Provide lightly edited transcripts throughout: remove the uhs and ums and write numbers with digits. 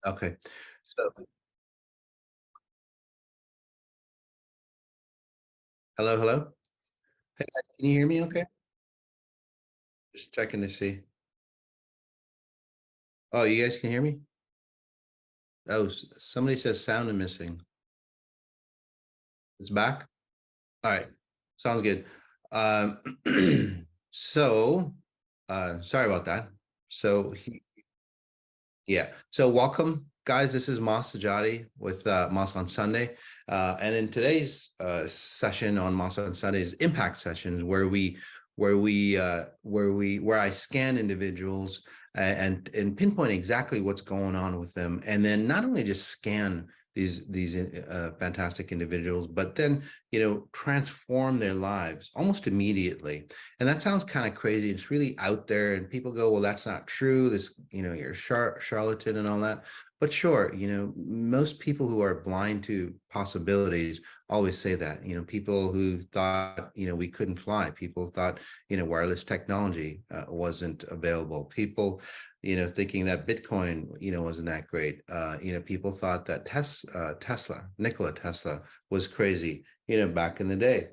Okay. So, hello, hello. Hey guys, can you hear me okay? Just checking to see. Oh, you guys can hear me? Oh, somebody says sound is missing. It's back? All right. Sounds good. Um, so, sorry about that. So, yeah. So, welcome, guys. This is Mas Sajady with Mas on Sunday. And in today's session on Mas on Sunday is impact sessions where I scan individuals and pinpoint exactly what's going on with them, and then not only just scan these fantastic individuals, but then transform their lives almost immediately. And that sounds kind of crazy. It's really out there, and people go, "Well, that's not true. This, you're a charlatan and all that." But sure, most people who are blind to possibilities always say that. People who thought, we couldn't fly. People thought, wireless technology wasn't available. People, thinking that Bitcoin, wasn't that great. People thought that Nikola Tesla was crazy, back in the day.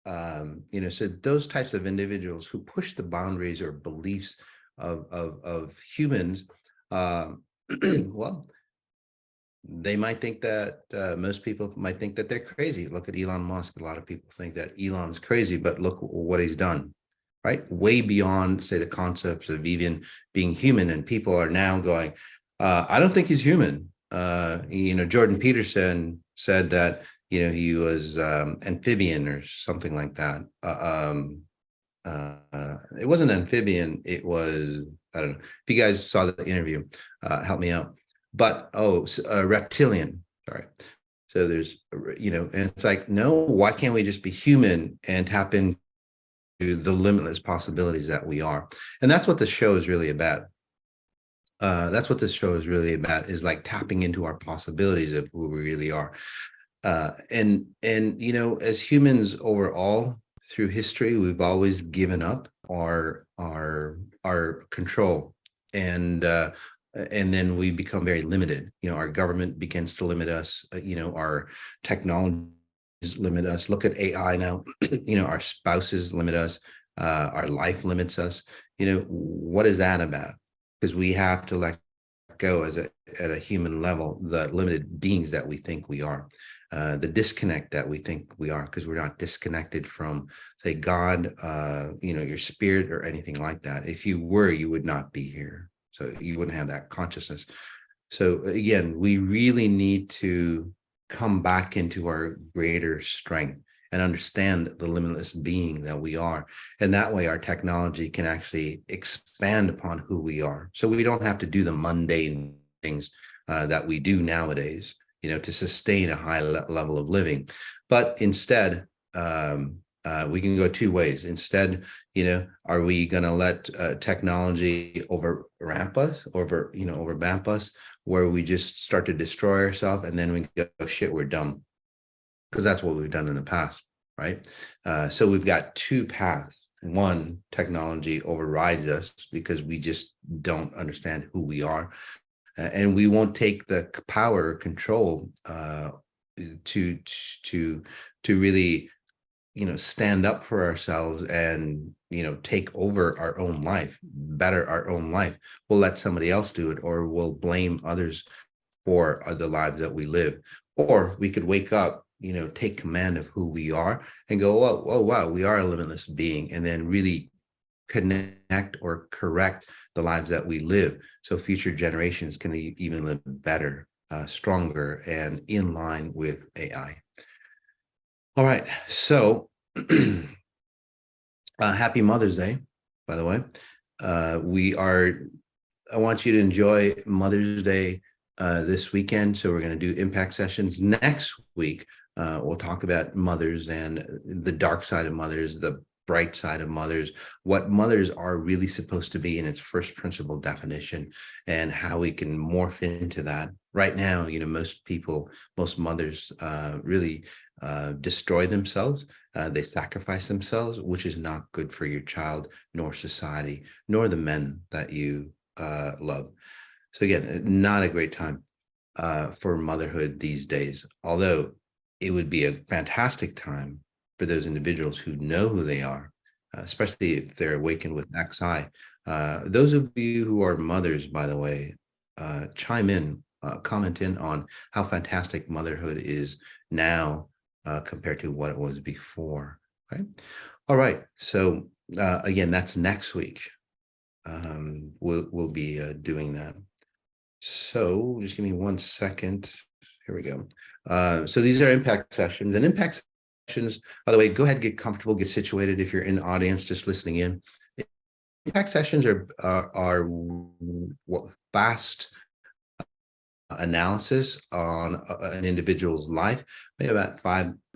So those types of individuals who push the boundaries or beliefs of humans, well, they might think that most people might think that they're crazy. Look at Elon Musk. A lot of people think that Elon's crazy, but look what he's done, right? Way beyond, say, the concepts of even being human. And people are now going, I don't think he's human. Jordan Peterson said that, he was amphibian or something like that. It wasn't amphibian. It was, I don't know. If you guys saw the interview, help me out. But reptilian. Sorry. So there's, and it's like, no, why can't we just be human and tap into the limitless possibilities that we are? And that's what the show is really about. That's what this show is really about, is like tapping into our possibilities of who we really are. And as humans overall through history, we've always given up our control, and then we become very limited. Our government begins to limit us. Our technologies limit us. Look at AI now. Our spouses limit us. Our life limits us. What is that about? Because we have to let go at a human level the limited beings that we think we are, the disconnect that we think we are, because we're not disconnected from, say, God, your spirit or anything like that. If you were, you would not be here, so you wouldn't have that consciousness. So again, we really need to come back into our greater strength and understand the limitless being that we are. And that way our technology can actually expand upon who we are. So we don't have to do the mundane things that we do nowadays, to sustain a high level of living. But instead, we can go two ways. Instead, are we going to let technology overvamp us, where we just start to destroy ourselves, and then we go, oh, shit, we're dumb? Because that's what we've done in the past, right? So we've got two paths. One, technology overrides us because we just don't understand who we are, and we won't take the power or control to really stand up for ourselves and take over our own life, better our own life. We'll let somebody else do it, or we'll blame others for the lives that we live. Or we could wake up, take command of who we are and go, oh wow, we are a limitless being, and then really connect or correct the lives that we live, so future generations can even live better, stronger, and in line with AI. All right, so happy Mother's Day, by the way. I want you to enjoy Mother's Day this weekend. So we're going to do impact sessions next week. We'll talk about mothers and the dark side of mothers, the bright side of mothers, what mothers are really supposed to be in its first principle definition, and how we can morph into that. Right now, most mothers really destroy themselves. They sacrifice themselves, which is not good for your child, nor society, nor the men that you love. So again, not a great time. for motherhood these days. Although it would be a fantastic time for those individuals who know who they are, especially if they're awakened with XI. Those of you who are mothers, by the way, chime in, comment in on how fantastic motherhood is now compared to what it was before. Okay. All right. So again, that's next week. We'll be doing that. So just give me 1 second. Here we go. So these are impact sessions, and impact sessions, by the way, go ahead and get comfortable, get situated if you're in the audience just listening in. Impact sessions are fast analysis on an individual's life, maybe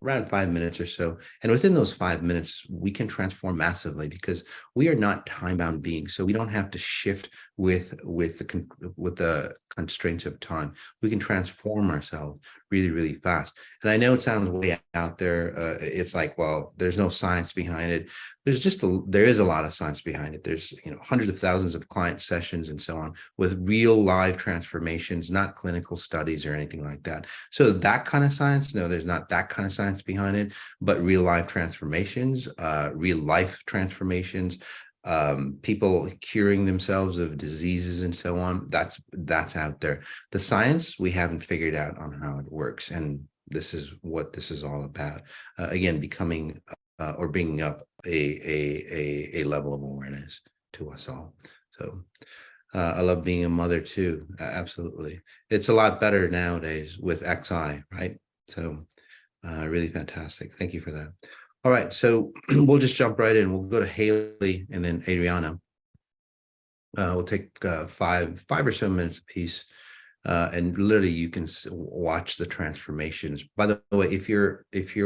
around 5 minutes or so. And within those 5 minutes, we can transform massively because we are not time-bound beings. So we don't have to shift with the constraints of time. We can transform ourselves really, really fast. And I know it sounds way out there. It's like, well, there's no science behind it. There is a lot of science behind it. There's hundreds of thousands of client sessions and so on with real live transformations, not clinical studies or anything like that. So that kind of science, no, there's not that kind of science behind it, but real life transformations, real life transformations, people curing themselves of diseases and so on. That's out there. The science we haven't figured out on how it works, and this is what this is all about. Again, becoming or bringing up a level of awareness to us all. So I love being a mother too. Absolutely. It's a lot better nowadays with XI, right? So really fantastic. Thank you for that. All right. So we'll just jump right in. We'll go to Haley and then Adriana. We'll take five or so minutes apiece. And literally you can watch the transformations. By the way, if you're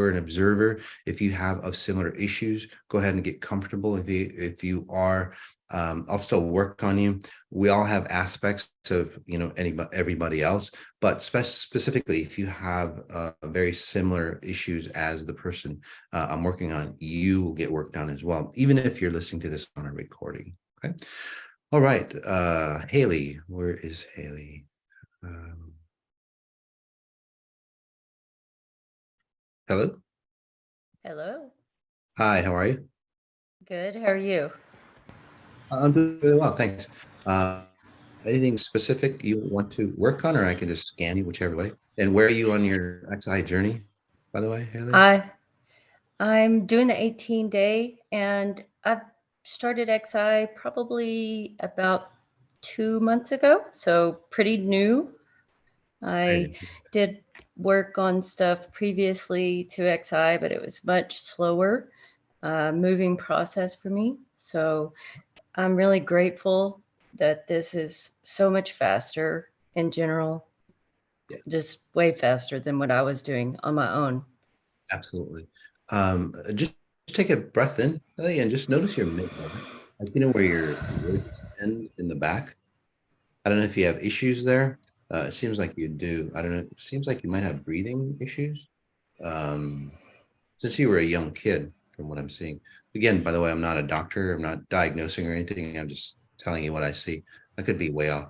an observer, if you have of similar issues, go ahead and get comfortable. If you are, I'll still work on you. We all have aspects of everybody else, but specifically if you have very similar issues as the person I'm working on, you will get worked on as well, even if you're listening to this on a recording. Okay. All right. Haley, where is Haley? Hello. Hello. Hi, how are you? Good. How are you? I'm doing really well, thanks. Uh, Anything specific you want to work on, or I can just scan you whichever way? And where are you on your XI journey, by the way, Haley? I I'm doing the 18 day and I've started XI probably about 2 months ago, so pretty new. I Right. did work on stuff previously to XI, but it was much slower moving process for me. So I'm really grateful that this is so much faster in general, Yeah, just way faster than what I was doing on my own. absolutely. Just take a breath in, Haley, and just notice your midline. Like where your ribs end in the back. I don't know if you have issues there. It seems like you do. I don't know. It seems like you might have breathing issues. Um, since you were a young kid, from what I'm seeing. Again, by the way, I'm not a doctor. I'm not diagnosing or anything. I'm just telling you what I see. I could be way off.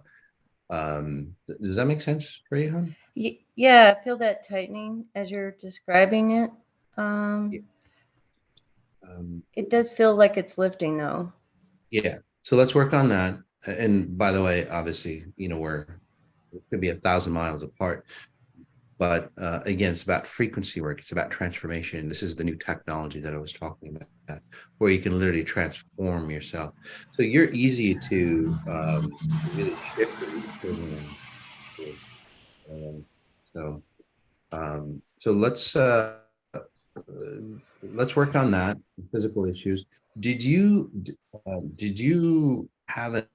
Does that make sense for you, hon? Yeah, I feel that tightening as you're describing it. Yeah. Um, Um, it does feel like it's lifting though. yeah. So let's work on that. And by the way, obviously, we're it could be 1,000 miles apart. But again, it's about frequency work. It's about transformation. This is the new technology that I was talking about, where you can literally transform yourself. So you're easy to really shift and um, so so let's work on that physical issues. Did you have a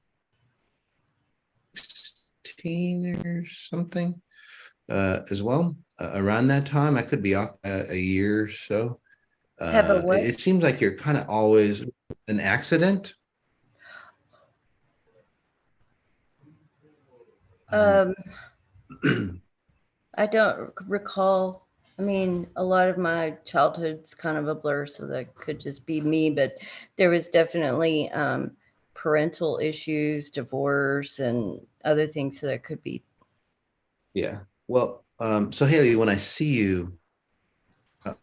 16 or something as well around that time? I could be off a year or so. Have a what? It seems like you're kind of always an accident. Um, Um, I don't recall. I mean, a lot of my childhood's kind of a blur, so that could just be me. But there was definitely parental issues, divorce, and other things, so that could be. Yeah. Well, so Haley, when I see you uh,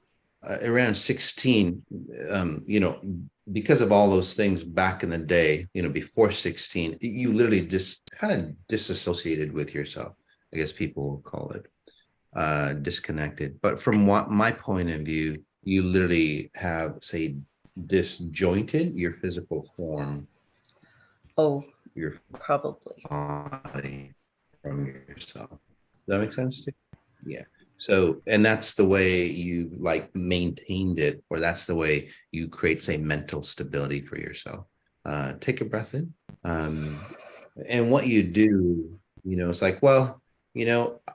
around 16, because of all those things back in the day, before 16, you literally just kind of disassociated with yourself. I guess people will call it disconnected. But from what my point of view, you literally have, say, disjointed your physical form, Oh, your probably. body from yourself. Does that make sense to you? Yeah. So, and that's the way you like maintained it, or that's the way you create, say, mental stability for yourself. Take a breath in. Um, and what you do, it's like, well,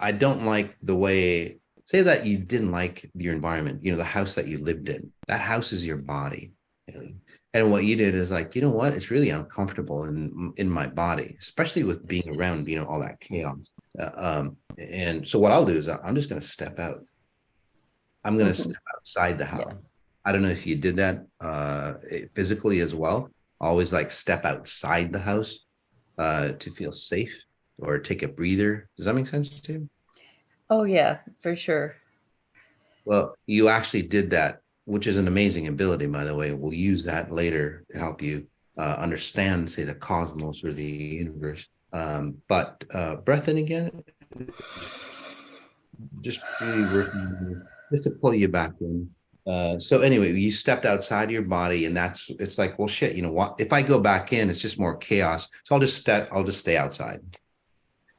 I don't like the way, say that you didn't like your environment, the house that you lived in. That house is your body. And what you did is like, you know what? It's really uncomfortable in my body, especially with being around, all that chaos. And so what I'll do is I'm just going to step out. I'm going to Hmm. step outside the Yeah. house. I don't know if you did that physically as well. Always like step outside the house to feel safe or take a breather. Does that make sense to you? Oh, yeah, for sure. Well, you actually did that, which is an amazing ability, by the way. We'll use that later to help you understand, say, the cosmos or the universe. But breath in again, just really working just to pull you back in. So anyway, you stepped outside of your body, and it's like, well, shit, you know what? If I go back in, it's just more chaos. So I'll just stay outside.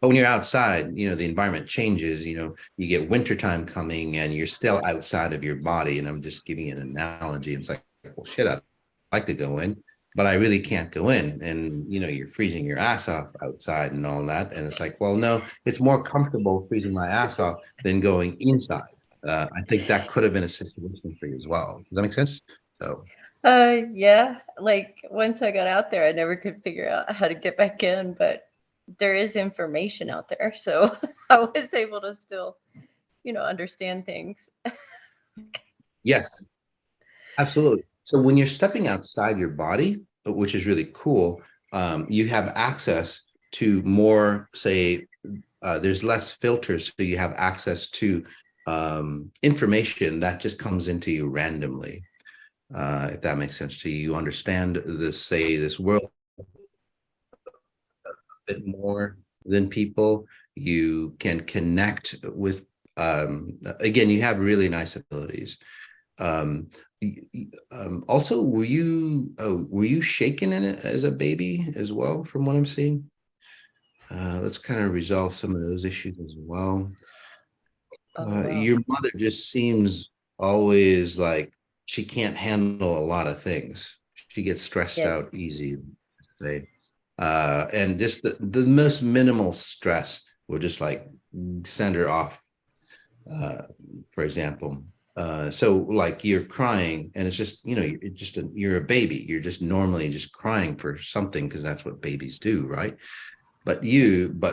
But when you're outside, the environment changes, you get wintertime coming and you're still outside of your body. And I'm just giving an analogy. It's like, well, shit, I'd like to go in, but I really can't go in. And, you're freezing your ass off outside and all that. And it's like, well, no, it's more comfortable freezing my ass off than going inside. I think that could have been a situation for you as well. Does that make sense? So, Yeah, like once I got out there, I never could figure out how to get back in, but there is information out there. So I was able to still, understand things. yes, absolutely. So when you're stepping outside your body, which is really cool, you have access to more, say, there's less filters, so you have access to information that just comes into you randomly. If that makes sense to you, you understand this, say, this world a bit more than people. You can connect with, again, you have really nice abilities. Um, Also, were you shaken in it as a baby as well, from what I'm seeing? Let's kind of resolve some of those issues as well. Oh, wow. Your mother just seems always like she can't handle a lot of things. She gets stressed Yes. out easy, say. And just the most minimal stress will just like send her off, uh, for example. So like you're crying and it's just, you're a baby. You're just normally just crying for something because that's what babies do, right? But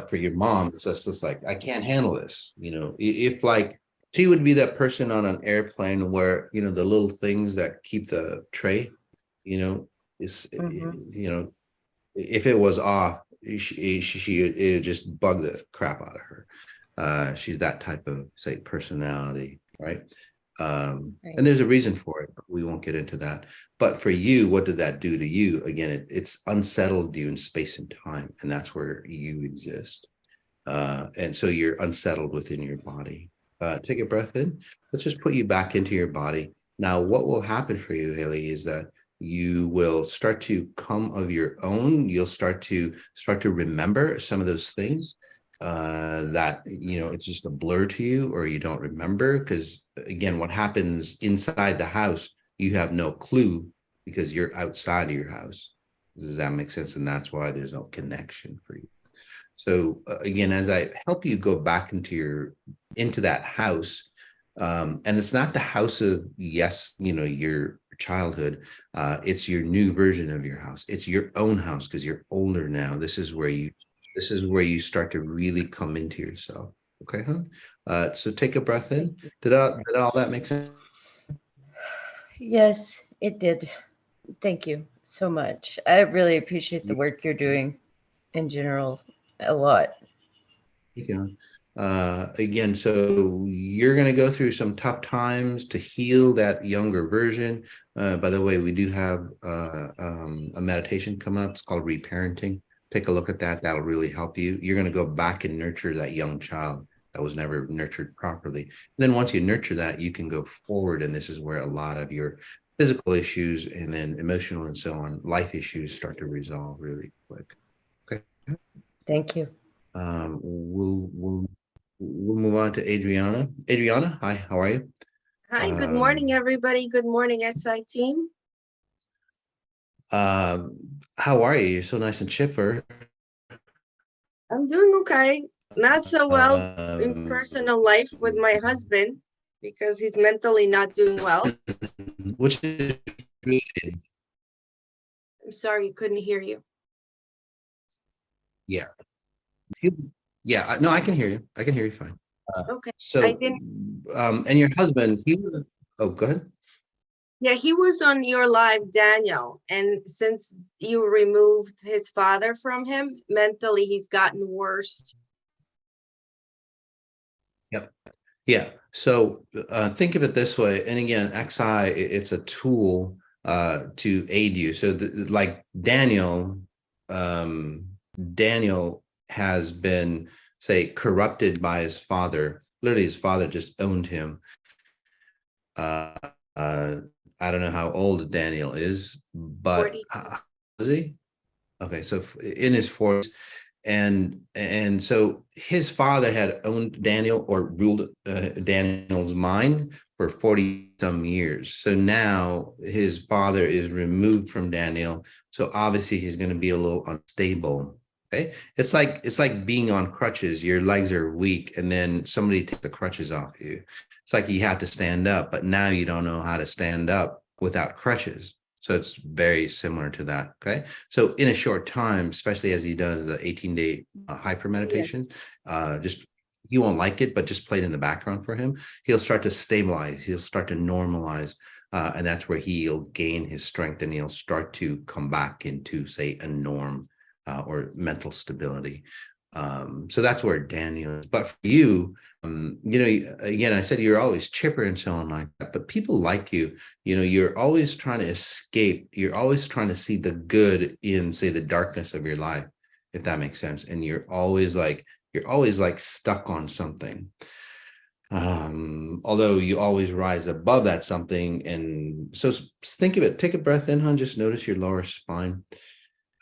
for your mom, it's just like, I can't handle this. If like she would be that person on an airplane where, the little things that keep the tray, you know, is, Hmm. if it was off, it would just bug the crap out of her. She's that type of, say, personality, right? And Right. there's a reason for it, but we won't get into that. But for you, what did that do to you? Again, it's unsettled you in space and time, and that's where you exist. And so you're unsettled within your body. Take a breath in. Let's just put you back into your body. Now, what will happen for you, Haley, is that you will start to come of your own. You'll start to remember some of those things that it's just a blur to you, or you don't remember. Because again, what happens inside the house, you have no clue because you're outside of your house. Does that make sense? And that's why there's no connection for you. So again, as I help you go back into that house, and it's not the house of, yes, your childhood. It's your new version of your house. It's your own house because you're older now. This is where you start to really come into yourself. Okay, huh? So take a breath Thank in. you. Did all that make sense? Yes, it did. Thank you so much. I really appreciate the You work you're doing in general a lot. can. Again, so you're going to go through some tough times to heal that younger version. By the way, we do have a meditation coming up. It's called reparenting. Take a look at that. That'll really help you. You're going to go back and nurture that young child that was never nurtured properly. And then once you nurture that, you can go forward. And this is where a lot of your physical issues and then emotional and so on, life issues start to resolve really quick. Okay. Thank you. We'll move on to Adriana. Adriana, hi, how are you? Hi, good morning, everybody. Good morning, SI team. How are you? You're so nice and chipper. I'm doing okay. Not so well in personal life with my husband because he's mentally not doing well. Which is I'm sorry, couldn't hear you. yeah. Yeah, no, I can hear you. I can hear you fine. Okay. So, and your husband, he was, oh, go ahead. Yeah, he was on your live, Daniel. And since you removed his father from him, mentally he's gotten worse. Yep. Yeah. So think of it this way. And again, XI, it's a tool to aid you. So like Daniel, Daniel has been, say, corrupted by his father. Literally, his father just owned him. Uh, I don't know how old Daniel is, but is he? Okay, so in his 40s, and so his father had owned Daniel or ruled Daniel's mind for 40 some years. So now his father is removed from Daniel. So obviously he's going to be a little unstable. Okay. It's like being on crutches. Your legs are weak and then somebody takes the crutches off you. It's like you have to stand up, but now you don't know how to stand up without crutches. So it's very similar to that. Okay. So in a short time, especially as he does the 18-day hyper meditation, just he won't like it, but just play it in the background for him. He'll start to stabilize. He'll start to normalize. And that's where he'll gain his strength and he'll start to come back into, say, a norm or mental stability. So that's where Daniel is. But for you, you know, again, I said you're always chipper and so on like that, but people like you. You know, you're always trying to escape. You're always trying to see the good in, say, the darkness of your life, if that makes sense. And you're always like stuck on something. Although you always rise above that something. And so think of it, take a breath in, hon, just notice your lower spine.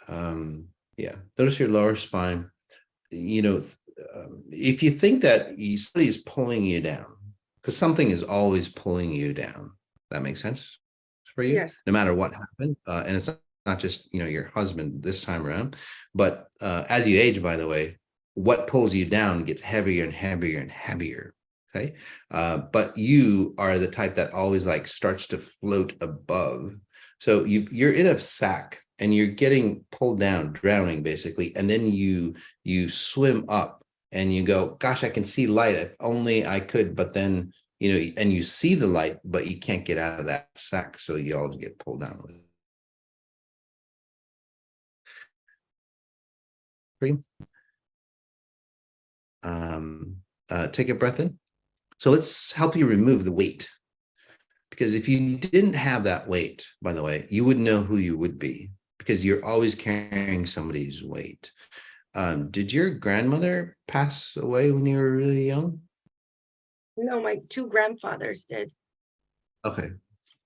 Yeah, notice your lower spine. You know, if you think that somebody is pulling you down, because something is always pulling you down, that makes sense for you, Yes. no matter what happened. And it's not just, you know, your husband this time around, but as you age, by the way, what pulls you down gets heavier and heavier and heavier. Okay. But you are the type that always like starts to float above. So you're in a sack and you're getting pulled down, drowning basically. And then you swim up and you go, gosh, I can see light. If only I could, but then, you know, and you see the light, but you can't get out of that sack. So you always get pulled down with it. Take a breath in. So let's help you remove the weight. Because if you didn't have that weight, by the way, you wouldn't know who you would be because you're always carrying somebody's weight. Did your grandmother pass away when you were really young? No, my two grandfathers did. Okay,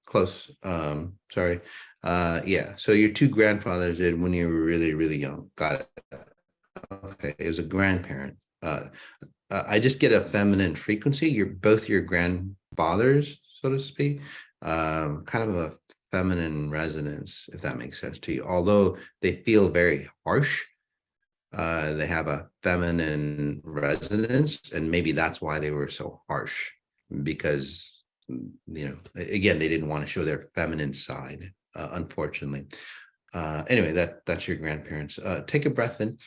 close. Sorry. Yeah, so your two grandfathers did when you were really, really young. Got it. Okay, it was a grandparent. I just get a feminine frequency. You're both your grandfathers, so to speak, kind of a feminine resonance, if that makes sense to you. Although they feel very harsh, they have a feminine resonance, and maybe that's why they were so harsh, because, you know, again, they didn't want to show their feminine side, unfortunately. Anyway, that's your grandparents. Take a breath in.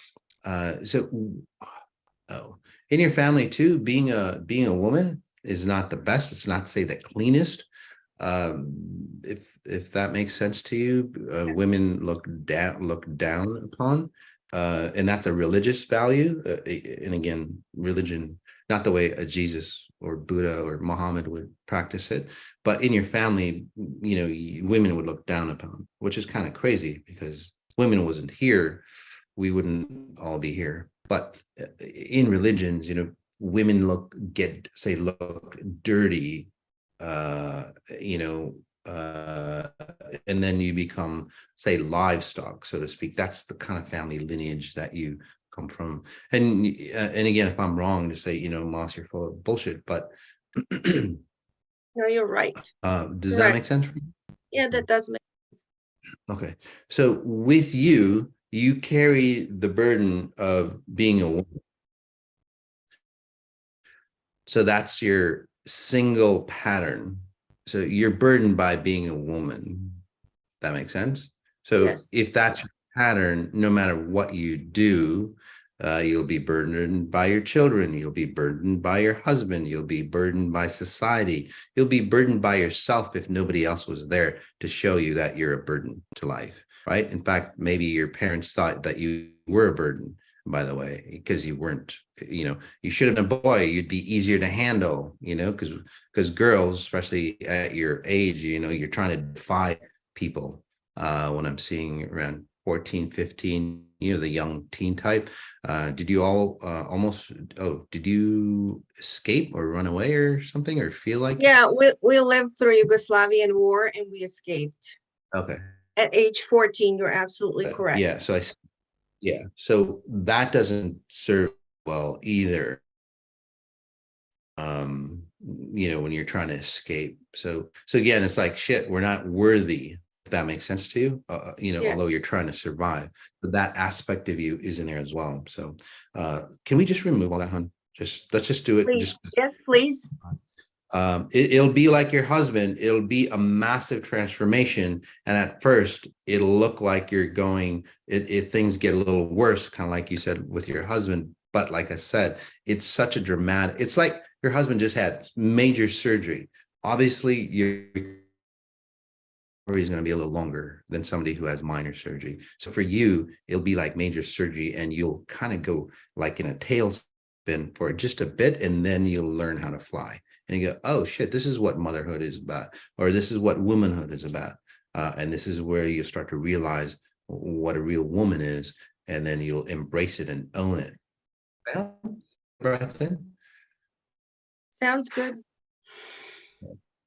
Oh, in your family too, being a woman is not the best. It's not to say the cleanest. If that makes sense to you, Yes. women look down upon. and that's a religious value. And again, religion, not the way a Jesus or Buddha or Muhammad would practice it, but in your family, women would look down upon, which is kind of crazy because women wasn't here, we wouldn't all be here. But in religions, women look dirty, uh, you know, and then you become, say, livestock, so to speak. That's the kind of family lineage that you come from. And again, if I'm wrong, to say, Moss, you're full of bullshit. But No, you're right. Does that make sense for you? Yeah, that does make sense. Okay, so with you, you carry the burden of being a woman. So that's your single pattern. So you're burdened by being a woman. That makes sense? So Yes. if that's your pattern, no matter what you do, you'll be burdened by your children. You'll be burdened by your husband. You'll be burdened by society. You'll be burdened by yourself if nobody else was there to show you that you're a burden to life, right? In fact, maybe your parents thought that you were a burden, by the way, because you weren't. You should have been a boy. You'd be easier to handle, because girls, especially at your age, you're trying to defy people. When I'm seeing around 14, 15, the young teen type. Did you all did you escape or run away or something, or feel like? Yeah, we lived through Yugoslavian war and we escaped. Okay. At age 14, you're absolutely correct. Yeah, so that doesn't serve well either. When you're trying to escape. So again, it's like, shit, we're not worthy, if that makes sense to you, Yes. Although you're trying to survive, but that aspect of you is in there as well. So can we just remove all that, hon? Let's just do it. Please. Yes, please. It'll be like your husband. It'll be a massive transformation, and at first it'll look like you're going, things get a little worse, kind of like you said with your husband. But like I said, it's such a dramatic, it's like your husband just had major surgery. Obviously, your story is going to be a little longer than somebody who has minor surgery. So for you, it'll be like major surgery, and you'll kind of go like in a tailspin for just a bit, and then you'll learn how to fly. And you go, oh shit, this is what motherhood is about, or this is what womanhood is about. And this is where you start to realize what a real woman is, and then you'll embrace it and own it. Breath in. Sounds good.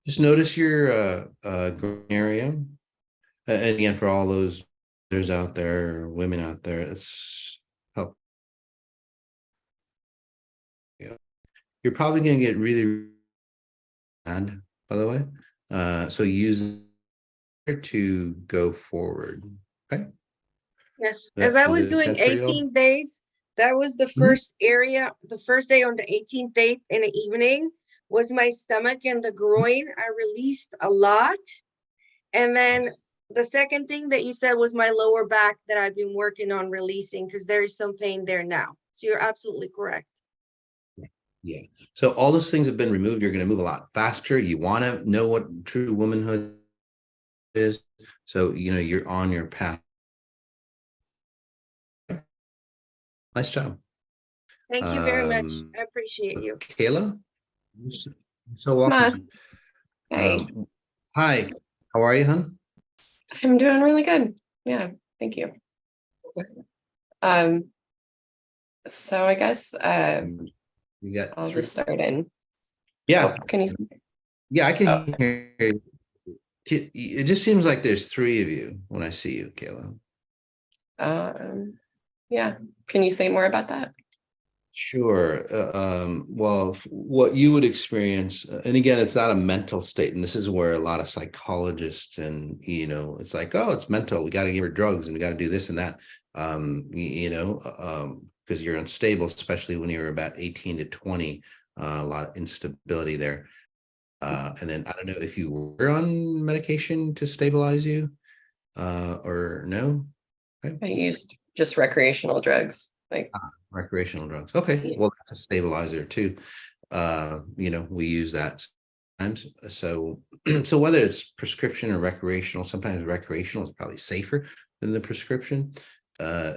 Just notice your growing area. And again, for all those there's out there, women out there, it's help. Yeah. You're probably going to get really mad, by the way. So use it to go forward. Okay. Yes. As I was doing 18 days, that was the first area, the first day on the 18th day in the evening was my stomach and the groin. I released a lot. And then the second thing that you said was my lower back that I've been working on releasing, because there is some pain there now. So you're absolutely correct. Yeah. So all those things have been removed. You're going to move a lot faster. You want to know what true womanhood is. So, you're on your path. Nice job. Thank you very much. I appreciate you. Kayla, so welcome. Hey. Hi, how are you, hon? I'm doing really good. Yeah, thank you. So I guess I'll just start in. Yeah. Oh, can you? Yeah, I can hear you. It just seems like there's three of you when I see you, Kayla. Yeah. Can you say more about that? Sure. Well, what you would experience, and again, it's not a mental state, and this is where a lot of psychologists and it's like, oh, it's mental. We got to give her drugs, and we got to do this and that. Because you're unstable, especially when you're about 18 to 20. A lot of instability there. And then I don't know if you were on medication to stabilize you, or no. Okay. I used just recreational drugs, like recreational drugs. Okay, yeah. Well, that's a stabilizer too. We use that sometimes. So whether it's prescription or recreational, sometimes recreational is probably safer than the prescription.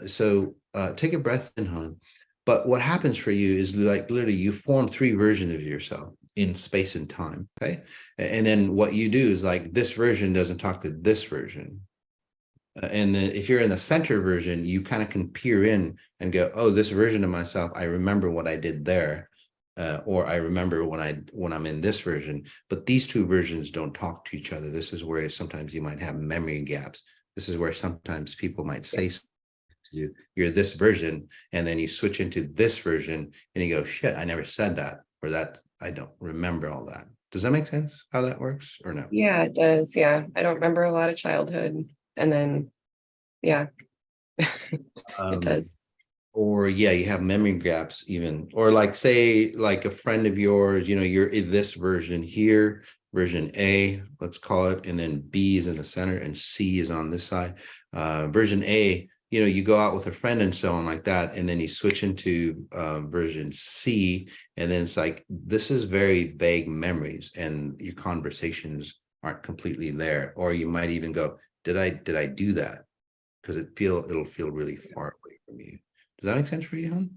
So take a breath in, hon. But what happens for you is like literally you form 3 versions of yourself in space and time. Okay. And then what you do is like this version doesn't talk to this version. And then if you're in the center version, you kind of can peer in and go, oh, this version of myself, I remember what I did there. Or I remember when I'm in this version, but these 2 versions don't talk to each other. This is where sometimes you might have memory gaps. This is where sometimes people might say to you, you're this version, and then you switch into this version and you go, shit, I never said that, or that I don't remember all that. Does that make sense how that works or no? Yeah, it does. Yeah. I don't remember a lot of childhood. And then, yeah, it does. Or yeah, you have memory gaps even, or like say like a friend of yours, you know, you're in this version here, version A, let's call it, and then B is in the center and C is on this side. Version A, you know, you go out with a friend and so on like that, and then you switch into version C, and then it's like, this is very vague memories and your conversations aren't completely there. Or you might even go, did I do that? Because it'll feel really far away from you. Does that make sense for you, hon?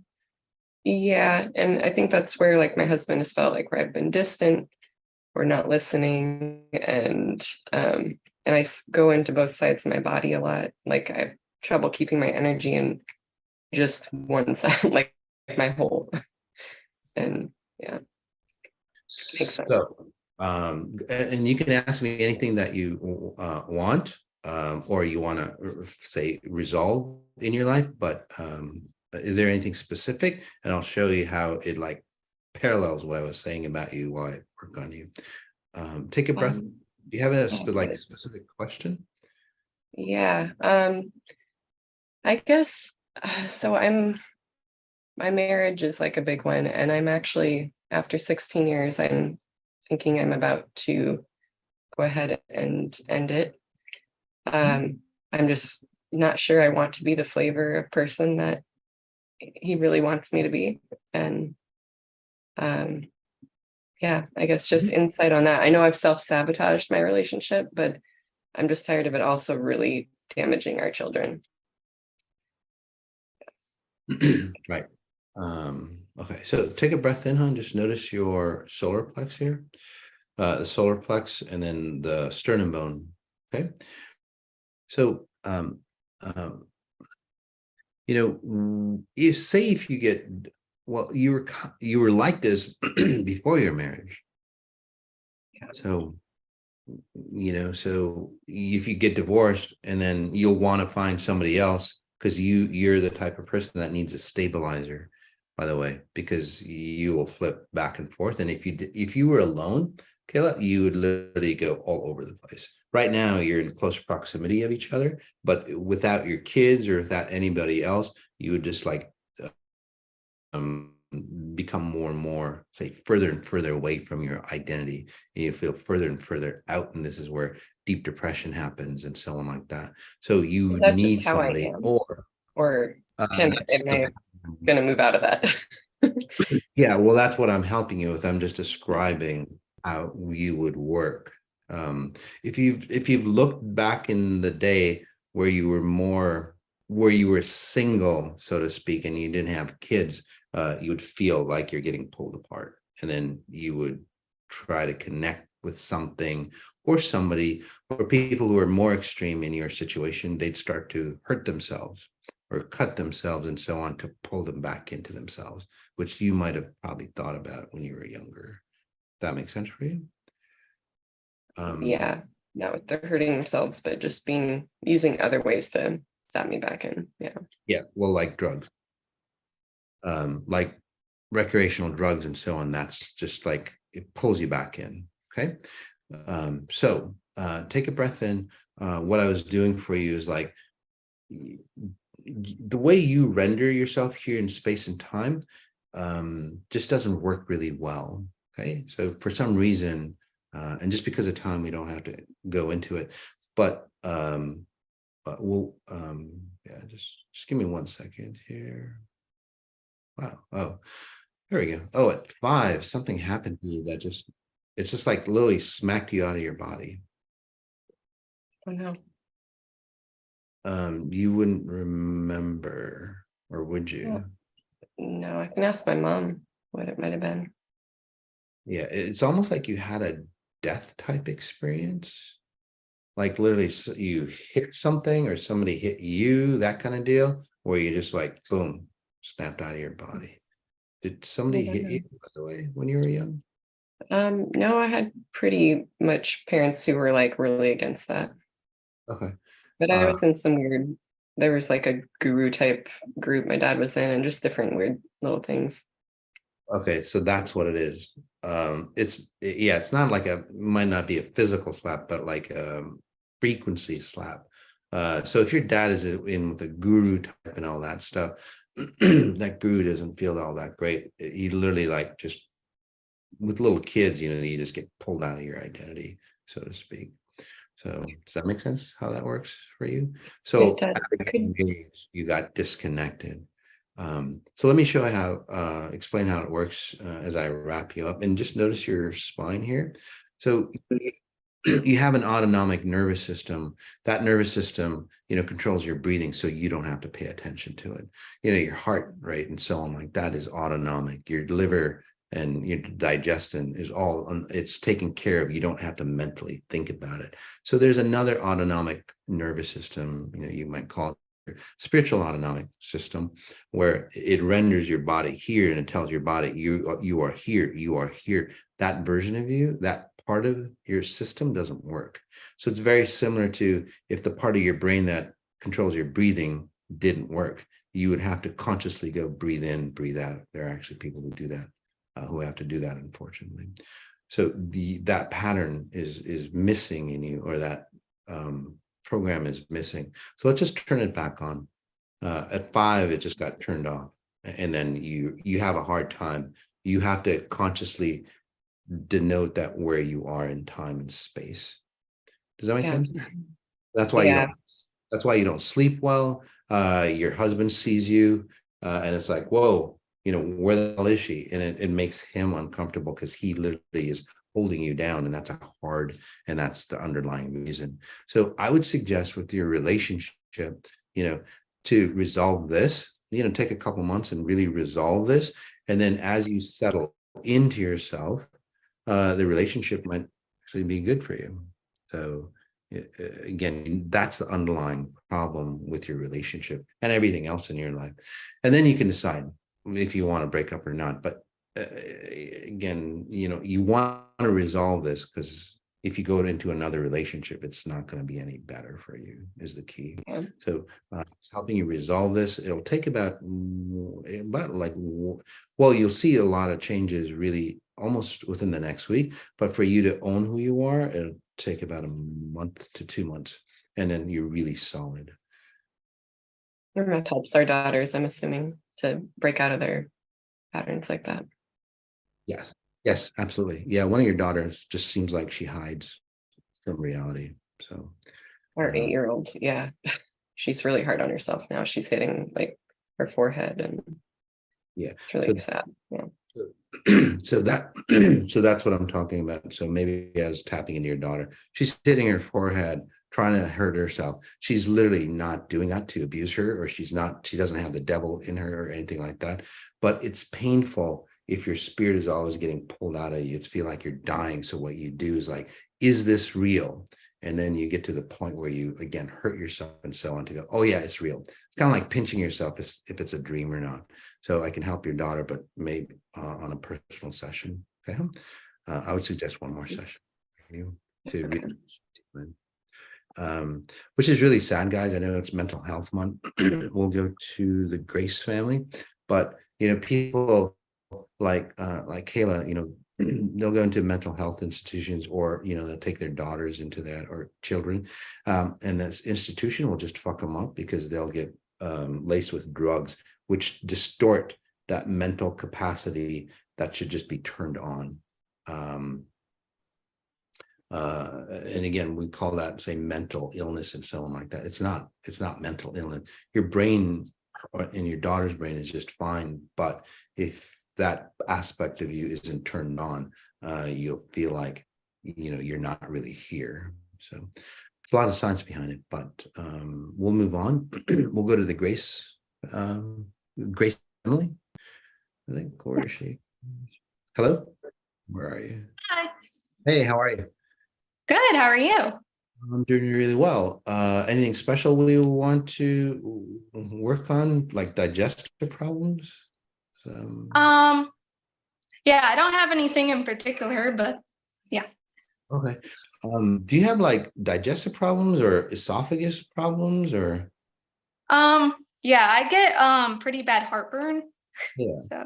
Yeah. And I think that's where like my husband has felt like where I've been distant or not listening. And I go into both sides of my body a lot. Like I have trouble keeping my energy in just one side, like my whole. And yeah. Makes sense. So, and you can ask me anything that you want, or you want to say resolve in your life, but is there anything specific? And I'll show you how it like parallels what I was saying about you while I work on you. Take a breath. Do you have a specific question? Yeah. I guess so. My marriage is like a big one, and I'm actually, after 16 years, I'm thinking I'm about to go ahead and end it. I'm just not sure I want to be the flavor of person that he really wants me to be. And yeah, I guess just insight on that. I know I've self-sabotaged my relationship, but I'm just tired of it also really damaging our children. Right. Okay, so take a breath in, hon. Just notice your solar plex here, the solar plex, and then the sternum bone. Okay, so you know, if you get, well, you were like this before your marriage. Yeah. So you know, so if you get divorced, and then you'll want to find somebody else because you're the type of person that needs a stabilizer, by the way, because you will flip back and forth. And if you were alone, Kayla, you would literally go all over the place. Right now, you're in close proximity of each other, but without your kids or without anybody else, you would just like become more and more, say, further and further away from your identity, and you feel further and further out, and this is where deep depression happens and so on like that. So you That's need just how somebody, I am. or am I going to move out of that? Yeah, well, that's what I'm helping you with. I'm just describing how you would work. If you've looked back in the day where you were single, so to speak, and you didn't have kids, you would feel like you're getting pulled apart, and then you would try to connect with something or somebody, or people who are more extreme in your situation, they'd start to hurt themselves or cut themselves and so on to pull them back into themselves, which you might have probably thought about when you were younger. That makes sense for you? Yeah, not with the hurting themselves, but just using other ways to zap me back in. Yeah. Yeah, well, like drugs, like recreational drugs and so on. That's just like, it pulls you back in. Okay. So take a breath in. What I was doing for you is like, the way you render yourself here in space and time just doesn't work really well. Okay, so for some reason, and just because of time, we don't have to go into it, but we'll yeah, just give me 1 second here. Wow. Oh, there we go. Oh, at 5, something happened to you that it's just like literally smacked you out of your body. Oh no. You wouldn't remember. or would you? No, I can ask my mom what it might have been. Yeah, it's almost like you had a death type experience. Like literally you hit something or somebody hit you, that kind of deal, where you just like, boom, snapped out of your body. Did somebody hit you, by the way, when you were young? No, I had pretty much parents who were like really against that. Okay. But I was in some weird, there was like a guru type group my dad was in, and just different weird little things. Okay, so that's what it is. It's not like might not be a physical slap, but like a frequency slap. So if your dad is in with a guru type and all that stuff, that guru doesn't feel all that great. He literally like just with little kids, you just get pulled out of your identity, so to speak. So does that make sense how that works for you? So you got disconnected. So let me show you how, explain how it works as I wrap you up, and just notice your spine here. So you have an autonomic nervous system. That nervous system, controls your breathing, so you don't have to pay attention to it. Your heart rate and so on, like that is autonomic. Your liver and your digestion is it's taken care of. You don't have to mentally think about it. So there's another autonomic nervous system, you might call it spiritual autonomic system, where it renders your body here and it tells your body you are here, you are here. That version of you, that part of your system doesn't work. So it's very similar to if the part of your brain that controls your breathing didn't work, you would have to consciously go breathe in, breathe out. There are actually people who do that, who have to do that, unfortunately. So that pattern is missing in you, or that program is missing. So let's just turn it back on. At 5, it just got turned off, and then you have a hard time. You have to consciously denote that where you are in time and space. Does that make sense? That's why you don't sleep well. Your husband sees you, and it's like, whoa, where the hell is she? And it makes him uncomfortable because he literally is holding you down, and that's that's the underlying reason. So I would suggest with your relationship, to resolve this, take a couple months and really resolve this. And then as you settle into yourself, the relationship might actually be good for you. So again, that's the underlying problem with your relationship and everything else in your life. And then you can decide if you want to break up or not. But again, you want to resolve this, because if you go into another relationship, it's not going to be any better for you, is the key. So it's helping you resolve this. It'll take about like, well, you'll see a lot of changes really almost within the next week, but for you to own who you are, it'll take about a month to 2 months, and then you're really solid. That helps our daughters, I'm assuming, to break out of their patterns like that. Yes, absolutely. Yeah, one of your daughters just seems like she hides from reality. So our 8-year-old, yeah, she's really hard on herself now. She's hitting like her forehead, and it's really sad. So that's what I'm talking about. So maybe as tapping into your daughter, she's hitting her forehead, trying to hurt herself. She's literally not doing that to abuse her, or she doesn't have the devil in her or anything like that. But it's painful if your spirit is always getting pulled out of you. It's feel like you're dying. So what you do is like, is this real? And then you get to the point where you again hurt yourself and so on, to go, oh yeah, it's real. It's kind of like pinching yourself if it's a dream or not. So I can help your daughter, but maybe on a personal session. Okay, I would suggest one more session for you to read. Which is really sad, guys. I know it's Mental Health Month. We'll go to the Grace family, but people like Kayla, they'll go into mental health institutions, or they'll take their daughters into that, or children, and this institution will just fuck them up because they'll get laced with drugs, which distort that mental capacity that should just be turned on. And again, we call that, say, mental illness and so on like that. It's not mental illness. Your brain and your daughter's brain is just fine, but if that aspect of you isn't turned on, you'll feel like you're not really here. So it's a lot of science behind it, but we'll move on. We'll go to the Grace Grace Emily, I think, or is she? Hello, where are you? Hi. Hey, how are you? Good. How are you? I'm doing really well. Anything special we want to work on, like digestive problems? Yeah, I don't have anything in particular, but yeah. Okay. Do you have like digestive problems or esophagus problems or? Yeah, I get pretty bad heartburn. Yeah. So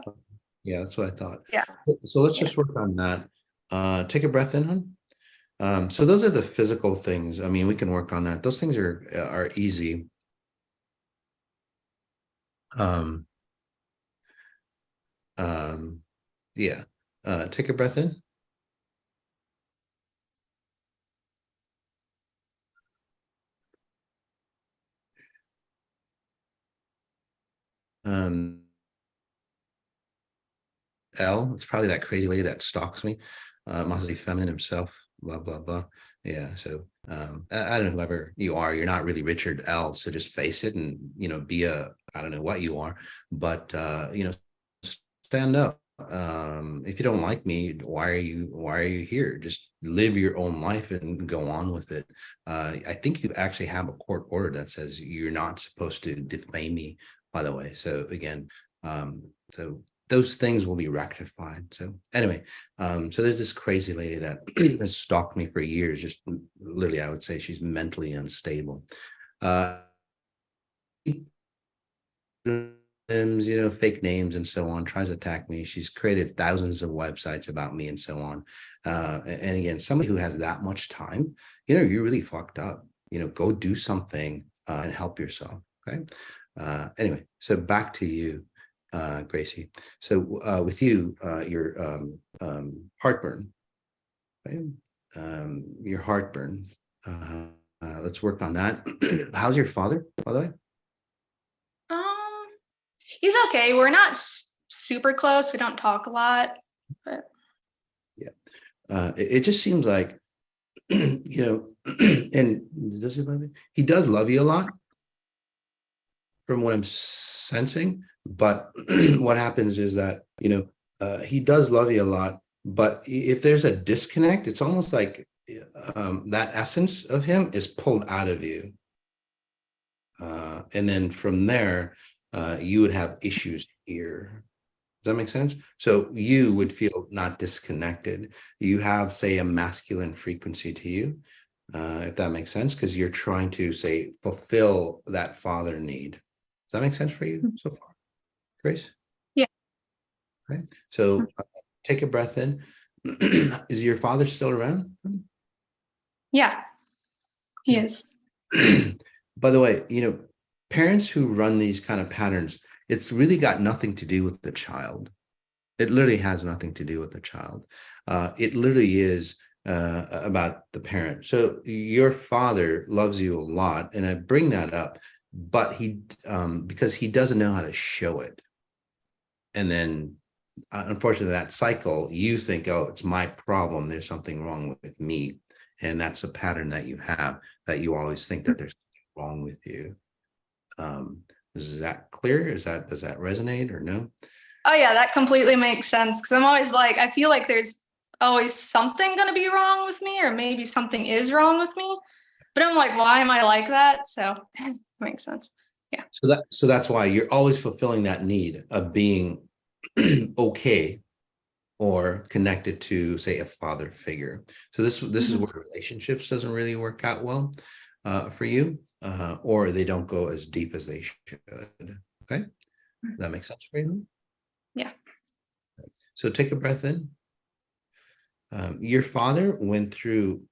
Yeah, that's what I thought. yeah. So let's Yeah. just work on that. Take a breath in, hon. So those are the physical things. I mean, we can work on that. Those things are easy. Um, yeah. Take a breath in. L, it's probably that crazy lady that stalks me. Must be feminine himself, blah, blah, blah. Yeah. So I don't know, whoever you are, you're not really Richard L. So just face it and, be I don't know what you are, but, stand up. If you don't like me, why are you here? Just live your own life and go on with it. I think you actually have a court order that says you're not supposed to defame me, by the way. So again, so those things will be rectified. So anyway, so there's this crazy lady that has stalked me for years. Just literally, I would say she's mentally unstable. Fake names and so on, tries to attack me. She's created thousands of websites about me and so on. And again, somebody who has that much time, you're really fucked up. Go do something and help yourself. Okay. Anyway, so back to you, Gracie. So with you, your heartburn, right? Your heartburn. Let's work on that. How's your father, by the way? He's okay. We're not super close. We don't talk a lot, but yeah. It just seems like, and does he love you? He does love you a lot, from what I'm sensing. But what happens is that, he does love you a lot, but if there's a disconnect, it's almost like that essence of him is pulled out of you. And then from there, you would have issues here. Does that make sense? So you would feel not disconnected. You have, say, a masculine frequency to you, if that makes sense, because you're trying to, say, fulfill that father need. Does that make sense for you so far, Grace? Yeah. Okay. So take a breath in. Is your father still around? yeah, he is. By the way, parents who run these kind of patterns, it's really got nothing to do with the child. It literally has nothing to do with the child. It literally is about the parent. So your father loves you a lot, and I bring that up, but because he doesn't know how to show it. And then, unfortunately, that cycle, you think, oh, it's my problem. There's something wrong with me. And that's a pattern that you have, that you always think that there's something wrong with you. Is that clear? Does that resonate or no? Oh yeah, that completely makes sense. Because I'm always like, I feel like there's always something going to be wrong with me, or maybe something is wrong with me. But I'm like, why am I like that? So it makes sense. Yeah. So that's why you're always fulfilling that need of being okay or connected to, say, a father figure. So this is where relationships doesn't really work out well for you, or they don't go as deep as they should. Okay, does that make sense for you? Yeah. So take a breath in. Your father went through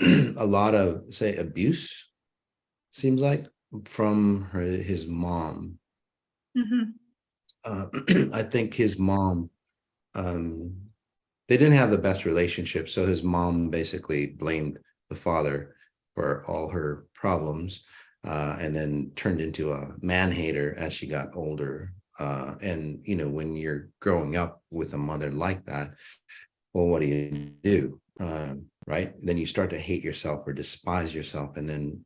a lot of, say, abuse, seems like, from his mom. I think his mom, they didn't have the best relationship. So his mom basically blamed the father for all her problems, and then turned into a man-hater as she got older. And, when you're growing up with a mother like that, well, what do? Right? Then you start to hate yourself or despise yourself. And then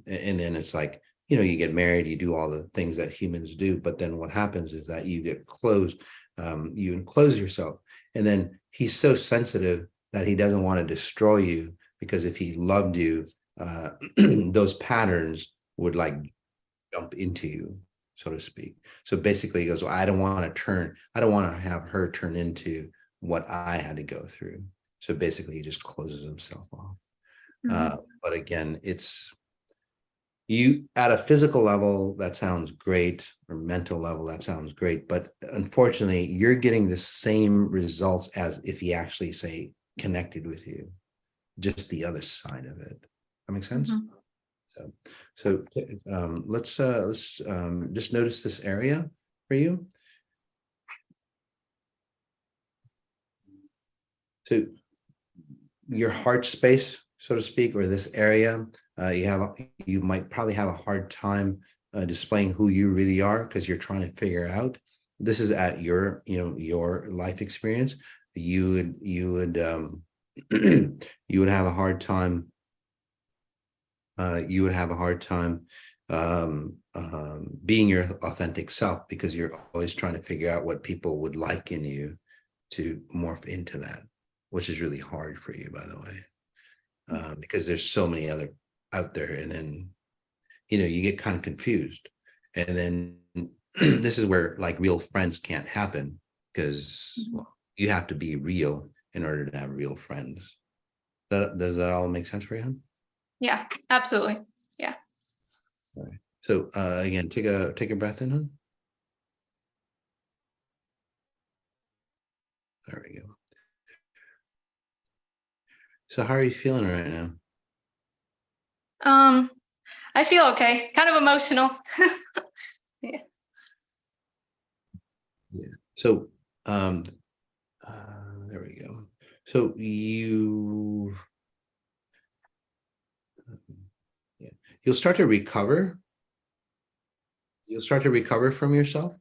it's like, you get married, you do all the things that humans do, but then what happens is that you get closed, you enclose yourself, and then he's so sensitive that he doesn't want to destroy you, because if he loved you, those patterns would like jump into you, so to speak. So basically he goes, well, I don't want to have her turn into what I had to go through. So basically he just closes himself off. But again, it's you at a physical level, that sounds great, or mental level, that sounds great. But unfortunately, you're getting the same results as if he actually, say, connected with you, just the other side of it. That makes sense? So let's just notice this area for you. So your heart space, so to speak, or this area, you might probably have a hard time displaying who you really are, because you're trying to figure out. This is at your life experience. You would you would have a hard time. You would have a hard time being your authentic self, because you're always trying to figure out what people would like in you to morph into that, which is really hard for you, by the way, because there's so many other out there, and then you get kind of confused, and then this is where like real friends can't happen, because you have to be real in order to have real friends. Does that all make sense for you? Yeah, absolutely. Yeah. All right. So again, take a breath in, hon. There we go. So how are you feeling right now? I feel okay. Kind of emotional. Yeah. Yeah. So there we go. So you'll start to recover. You'll start to recover from yourself.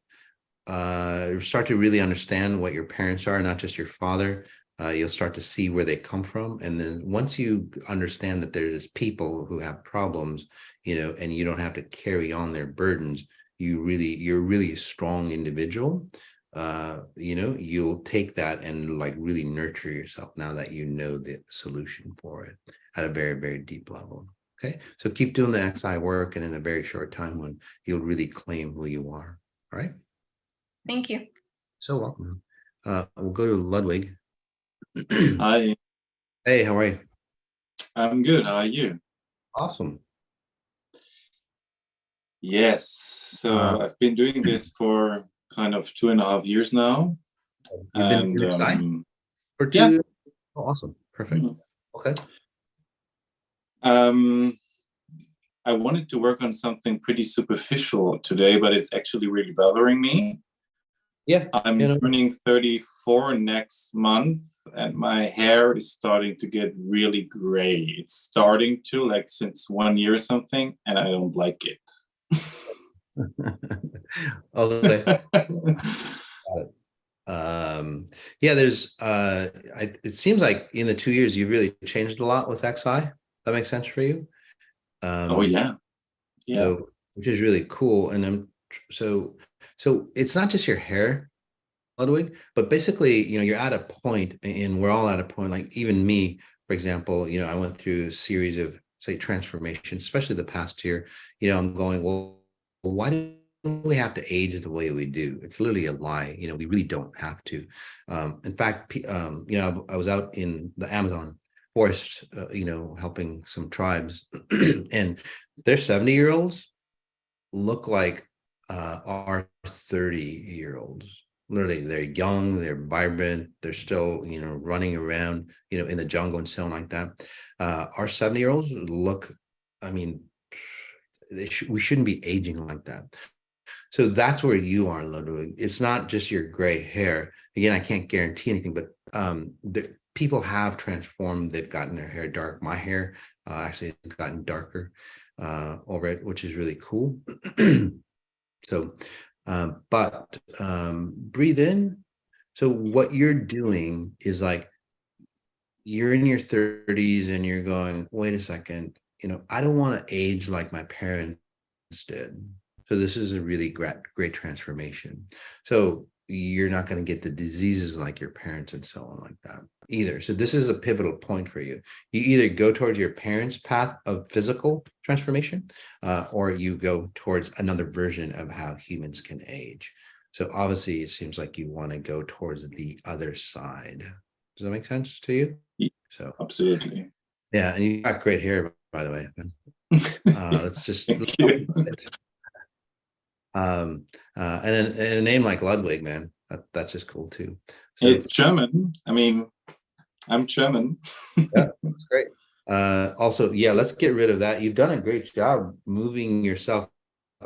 Start to really understand what your parents are, not just your father. You'll start to see where they come from, and then once you understand that there's people who have problems, and you don't have to carry on their burdens, you're really a strong individual. You'll take that and like really nurture yourself now that you know the solution for it at a very, very deep level. Okay, so keep doing the XI work, and in a very short time, when you'll really claim who you are. All right. Thank you. So welcome. We'll go to Ludwig. Hi. Hey, how are you? I'm good. How are you? Awesome. Yes. So I've been doing this for kind of 2.5 years now. You've been doing XI for two? Yeah. Oh, awesome. Perfect. Okay. I wanted to work on something pretty superficial today, but it's actually really bothering me. Yeah. I'm turning 34 next month, and my hair is starting to get really gray. It's starting to, like, since 1 year or something, and I don't like it. Okay. Got it. Yeah, there's it seems like in the 2 years you've really changed a lot with XI. That makes sense for you? Oh yeah. So, which is really cool. And so it's not just your hair, Ludwig, but basically, you're at a point, and we're all at a point, like even me, for example, I went through a series of, say, transformations, especially the past year. I'm going, well, why do we have to age the way we do? It's literally a lie. We really don't have to. In fact, I was out in the Amazon forest, helping some tribes, and their 70-year-olds look like our 30-year-olds. Literally, they're young, they're vibrant, they're still, running around, in the jungle and so on like that. Our 70-year-olds look, I mean, we shouldn't be aging like that. So that's where you are, Ludwig. It's not just your gray hair. Again, I can't guarantee anything, but people have transformed. They've gotten their hair dark. My hair actually has gotten darker already, which is really cool. So, but breathe in. So what you're doing is like, you're in your 30s and you're going, wait a second, I don't want to age like my parents did. So this is a really great transformation. So you're not going to get the diseases like your parents and so on like that either. So this is a pivotal point for you. You either go towards your parents' path of physical transformation, or you go towards another version of how humans can age. So obviously, it seems like you want to go towards the other side. Does that make sense to you? So absolutely. Yeah, and you got great hair, by the way. Let's just Thank you. And a name like Ludwig, man, that's just cool too. So, it's German. I mean, I'm German. Yeah, that's great. Also, yeah, let's get rid of that. You've done a great job moving yourself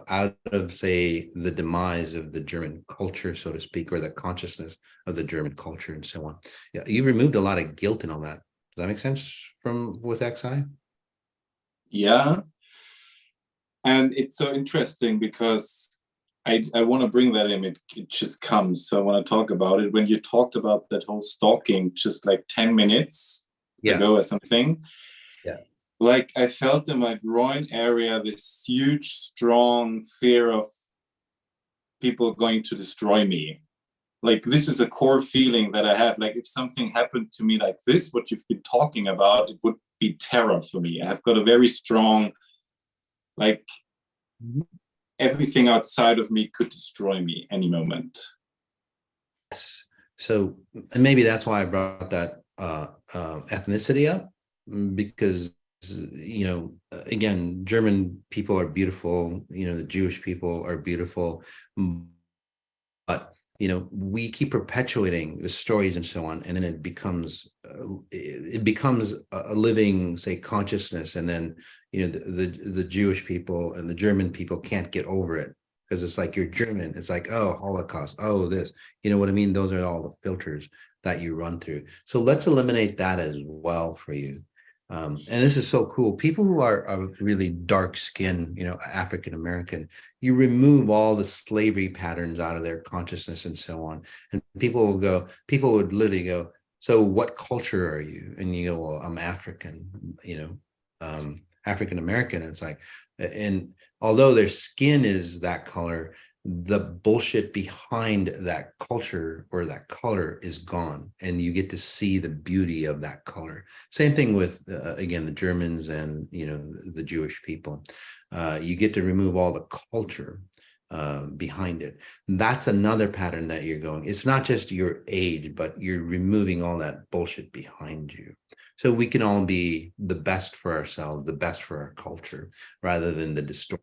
out of, say, the demise of the German culture, so to speak, or the consciousness of the German culture and so on. Yeah, you removed a lot of guilt and all that. Does that make sense with XI? Yeah. And it's so interesting because I want to bring that in. It just comes. So I want to talk about it. When you talked about that whole stalking just like 10 minutes ago or something, like I felt in my groin area this huge, strong fear of people going to destroy me. Like this is a core feeling that I have. Like if something happened to me like this, what you've been talking about, it would be terror for me. I've got a very strong, like everything outside of me could destroy me any moment. So, and maybe that's why I brought that ethnicity up, because, you know, again, German people are beautiful, you know, the Jewish people are beautiful, but, you know, we keep perpetuating the stories and so on, and then it becomes a living, say, consciousness, and then, you know, the Jewish people and the German people can't get over it, because it's like, you're German, it's like, oh, Holocaust, oh, this, you know what I mean? Those are all the filters that you run through. So let's eliminate that as well for you. And this is so cool. People who are really dark skinned, you know, African American, you remove all the slavery patterns out of their consciousness and so on. And people would literally go, so what culture are you? And you go, well, I'm African, you know, African American. And it's like, and although their skin is that color, the bullshit behind that culture or that color is gone, and you get to see the beauty of that color. Same thing with again, the Germans and, you know, the Jewish people. You get to remove all the culture behind it. That's another pattern that you're going. It's not just your age, but you're removing all that bullshit behind you. So we can all be the best for ourselves, the best for our culture, rather than the distortion.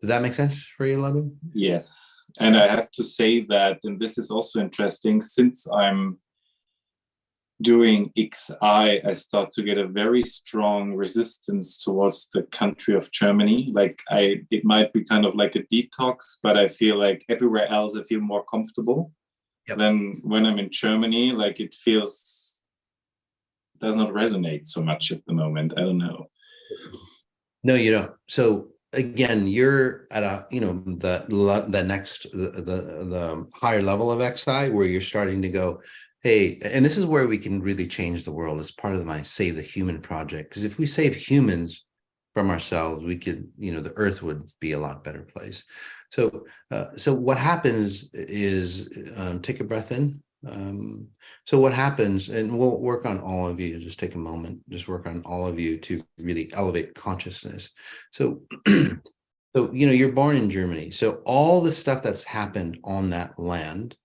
Does that make sense for you, Ludwig? Yes. And I have to say that, and this is also interesting, since I'm doing XI, I start to get a very strong resistance towards the country of Germany. Like it might be kind of like a detox, but I feel like everywhere else I feel more comfortable than when I'm in Germany. Like it does not resonate so much at the moment. I don't know. No, you don't. So again, you're at a, you know, the next the higher level of XI, where you're starting to go, hey, and this is where we can really change the world as part of my Save the Human project. Because if we save humans from ourselves, we could, you know, the earth would be a lot better place. So so what happens is, take a breath in. So what happens, and we'll work on all of you, just take a moment, just work on all of you to really elevate consciousness. So, so, you know, you're born in Germany. So all the stuff that's happened on that land,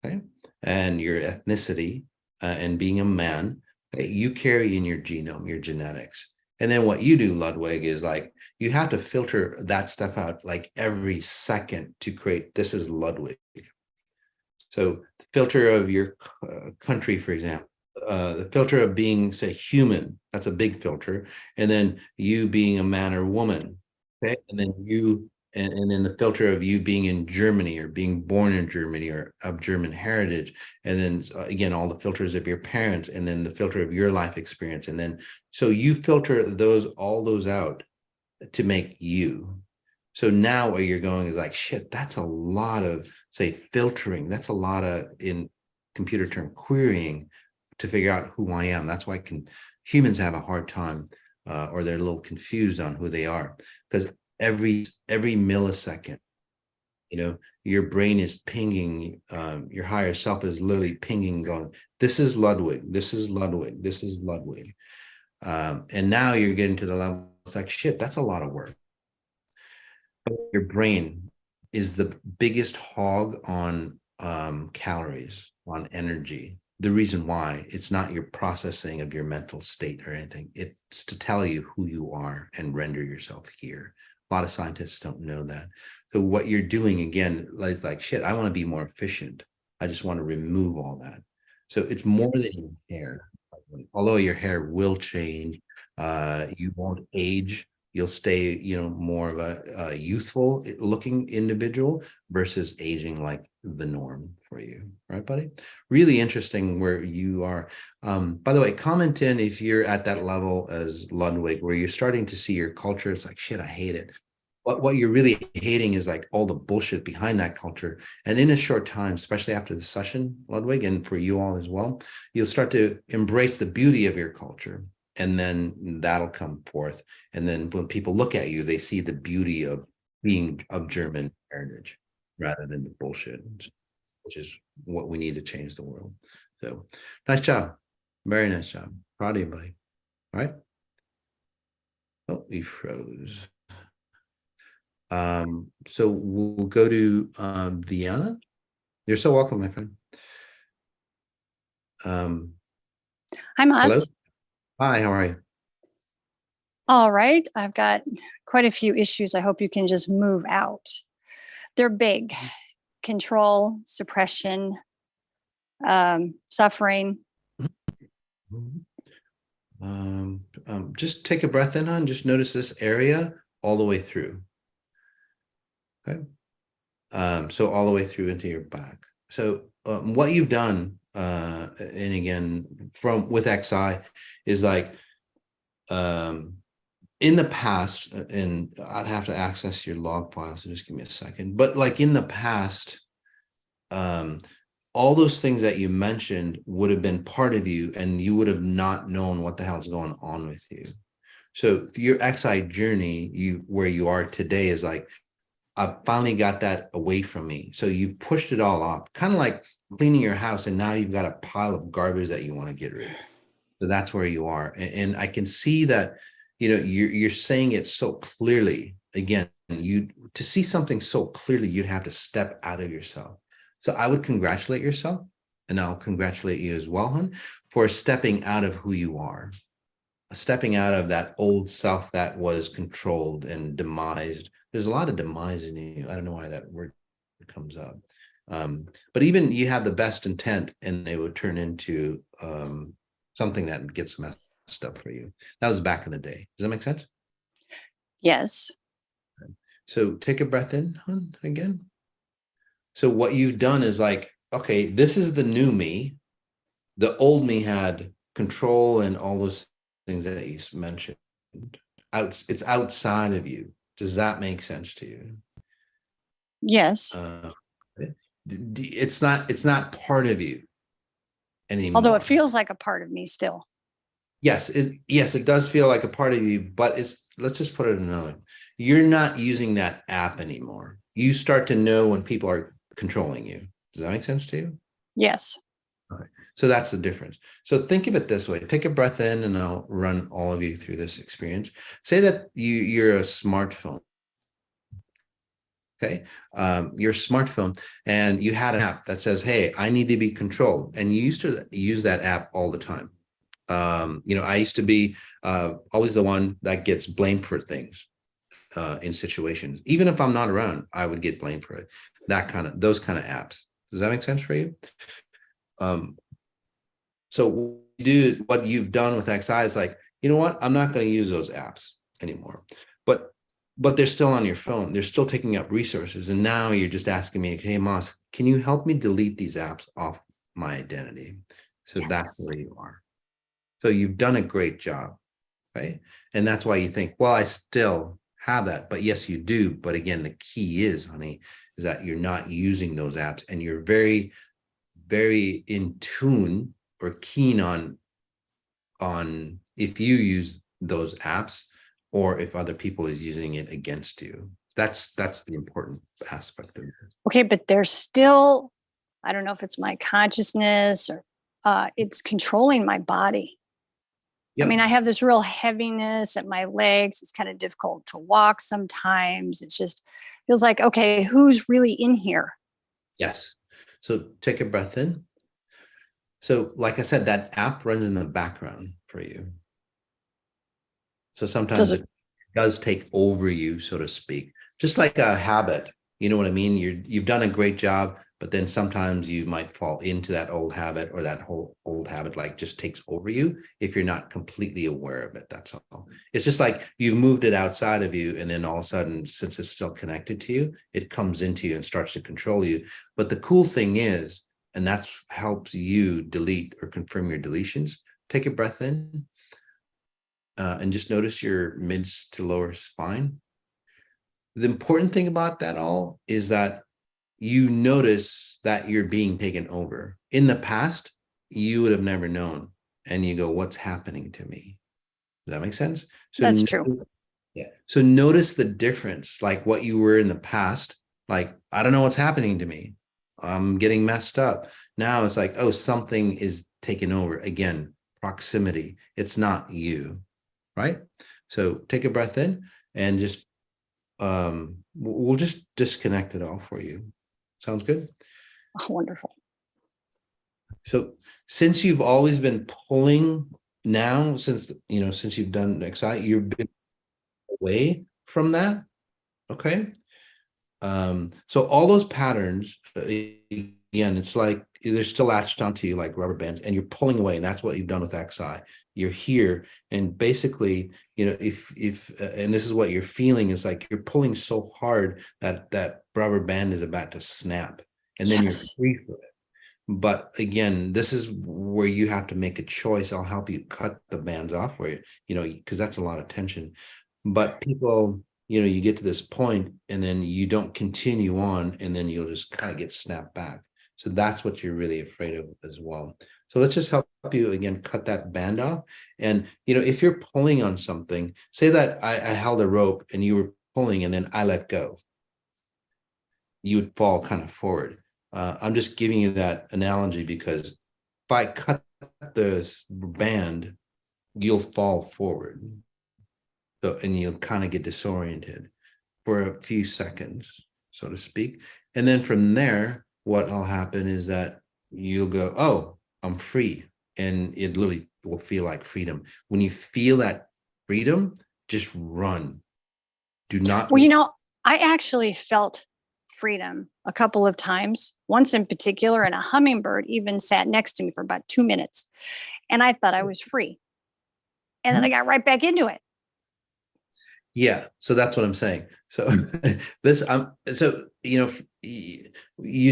okay, and your ethnicity and being a man, okay, you carry in your genome, your genetics. And then what you do, Ludwig, is like, you have to filter that stuff out like every second to create, this is Ludwig. So the filter of your country, for example, the filter of being, say, human, that's a big filter. And then you being a man or woman, okay? And then you, and then the filter of you being in Germany or being born in Germany or of German heritage. And then again, all the filters of your parents, and then the filter of your life experience. And then, so you filter all those out to make you. So now where you're going is like, shit, that's a lot of, say, filtering. That's a lot of, in computer term, querying to figure out who I am. That's why humans have a hard time or they're a little confused on who they are. Because every millisecond. Your brain is pinging, your higher self is literally pinging, going, this is Ludwig, this is Ludwig, this is Ludwig. And now you're getting to the level, it's like, shit, that's a lot of work. Your brain is the biggest hog on calories, on energy. The reason why, it's not your processing of your mental state or anything. It's to tell you who you are and render yourself here. A lot of scientists don't know that. So what you're doing, again, like shit, I want to be more efficient. I just want to remove all that. So it's more than your hair. Although your hair will change, you won't age. You'll stay, more of a youthful looking individual versus aging like the norm for you. Right, buddy? Really interesting where you are. By the way, comment in if you're at that level as Ludwig, where you're starting to see your culture. It's like, shit, I hate it. But what you're really hating is like all the bullshit behind that culture. And in a short time, especially after the session, Ludwig, and for you all as well, you'll start to embrace the beauty of your culture. And then that'll come forth. And then when people look at you, they see the beauty of being of German heritage rather than the bullshit, which is what we need to change the world. So nice job. Very nice job. Proud of you, buddy. All right. Oh, he froze. So we'll go to Vienna. You're so welcome, my friend. Hi, Mas. Hello. Hi, how are you? All right. I've got quite a few issues. I hope you can just move out. They're big. Control, suppression, suffering. Just take a breath in, hon. Just notice this area all the way through. Okay. So all the way through into your back. So what you've done, and again, with XI is like, in the past, and I'd have to access your log file, so just give me a second. But like in the past, all those things that you mentioned would have been part of you, and you would have not known what the hell's going on with you. So your XI journey, where you are today, is like, I finally got that away from me. So you've pushed it all off, kind of like cleaning your house, and now you've got a pile of garbage that you want to get rid of. So that's where you are. And I can see that, you're saying it so clearly. Again, to see something so clearly, you'd have to step out of yourself. So I would congratulate yourself, and I'll congratulate you as well, hon, for stepping out of who you are, stepping out of that old self that was controlled and demised. There's a lot of demise in you. I don't know why that word comes up. But even you have the best intent, and they would turn into something that gets messed up for you. That was back in the day. Does that make sense? Yes. So take a breath in, hon, again. So what you've done is like, okay, this is the new me. The old me had control and all those things that you mentioned. It's outside of you. Does that make sense to you? Yes. It's not part of you anymore. Although it feels like a part of me still. Yes, it does feel like a part of you, but let's just put it another way. You're not using that app anymore. You start to know when people are controlling you. Does that make sense to you? Yes. Okay. So that's the difference. So think of it this way. Take a breath in, and I'll run all of you through this experience. Say that you're a smartphone. Okay. Your smartphone, and you had an app that says, hey, I need to be controlled. And you used to use that app all the time. I used to be always the one that gets blamed for things in situations. Even if I'm not around, I would get blamed for it. Those kind of apps. Does that make sense for you? So what you've done with XI is like, you know what? I'm not going to use those apps anymore. But they're still on your phone. They're still taking up resources. And now you're just asking me, hey, Mas, can you help me delete these apps off my identity? So yes. That's where you are. So you've done a great job, right? And that's why you think, well, I still have that. But yes, you do. But again, the key is, honey, is that you're not using those apps, and you're very, very in tune or keen on if you use those apps or if other people is using it against you. That's the important aspect of it. Okay, but there's still, I don't know if it's my consciousness or it's controlling my body. Yep. I mean, I have this real heaviness at my legs. It's kind of difficult to walk sometimes. It's just feels like, okay, who's really in here? Yes. So take a breath in. So like I said, that app runs in the background for you. So sometimes it does take over you, so to speak, just like a habit. You know what I mean? You've done a great job, but then sometimes you might fall into that old habit, or that whole old habit like just takes over you if you're not completely aware of it. That's all. It's just like you've moved it outside of you, and then all of a sudden, since it's still connected to you, it comes into you and starts to control you. But the cool thing is, and that's helps you delete or confirm your deletions. Take a breath in. And just notice your mid to lower spine. The important thing about that all is that you notice that you're being taken over. In the past, you would have never known. And you go, what's happening to me? Does that make sense? So that's true. Yeah. So notice the difference, like what you were in the past. Like, I don't know what's happening to me. I'm getting messed up. Now it's like, oh, something is taking over. Again, proximity. It's not you. Right? So take a breath in and just, we'll just disconnect it all for you. Sounds good? Oh, wonderful. So since you've always been pulling now, since you've done Excite, you've been away from that. Okay. So all those patterns, again, it's like they're still latched onto you like rubber bands, and you're pulling away, and that's what you've done with XI. You're here, and basically, if and this is what you're feeling, is like you're pulling so hard that that rubber band is about to snap, and then you're free from it. But again, this is where you have to make a choice. I'll help you cut the bands off for you, because that's a lot of tension. But people, you get to this point and then you don't continue on, and then you'll just kind of get snapped back. So that's what you're really afraid of as well. So let's just help you again, cut that band off. And, if you're pulling on something, say that I held a rope and you were pulling and then I let go, you would fall kind of forward. I'm just giving you that analogy because if I cut this band, you'll fall forward. So, and you'll kind of get disoriented for a few seconds, so to speak. And then from there, what will happen is that you'll go, oh, I'm free. And it literally will feel like freedom. When you feel that freedom, just run. Do not. Well, I actually felt freedom a couple of times. Once in particular, and a hummingbird even sat next to me for about 2 minutes. And I thought I was free. And then I got right back into it. Yeah, so that's what I'm saying. So you